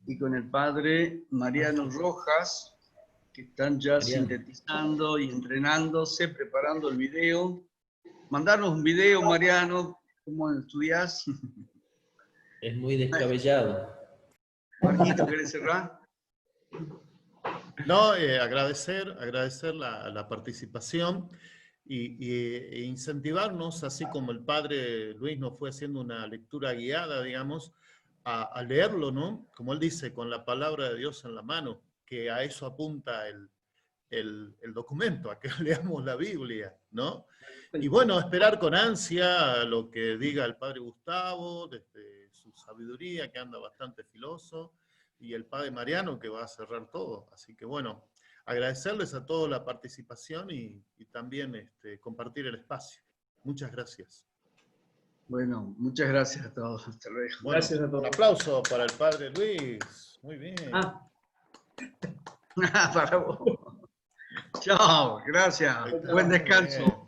Speaker 1: y con el Padre Mariano Rojas, que están ya sintetizando y entrenándose, preparando el video. mandarnos un video, Mariano, ¿cómo estudias?
Speaker 14: Es muy descabellado.
Speaker 1: Marquito, ¿querés cerrar?
Speaker 3: No, agradecer la participación e incentivarnos, así como el padre Luis nos fue haciendo una lectura guiada, digamos, a leerlo, ¿no? Como él dice, con la palabra de Dios en la mano, que a eso apunta el documento, a que leamos la Biblia, ¿no? Y bueno, esperar con ansia lo que diga el padre Gustavo, desde su sabiduría, que anda bastante filoso, y el padre Mariano, que va a cerrar todo. Así que bueno, agradecerles a todos la participación y también compartir el espacio. Muchas gracias.
Speaker 1: Bueno, muchas gracias a todos. Hasta luego.
Speaker 3: Bueno, gracias a todos. Un aplauso para el padre Luis. Muy bien.
Speaker 1: Para vos. Chao, gracias. Buen descanso.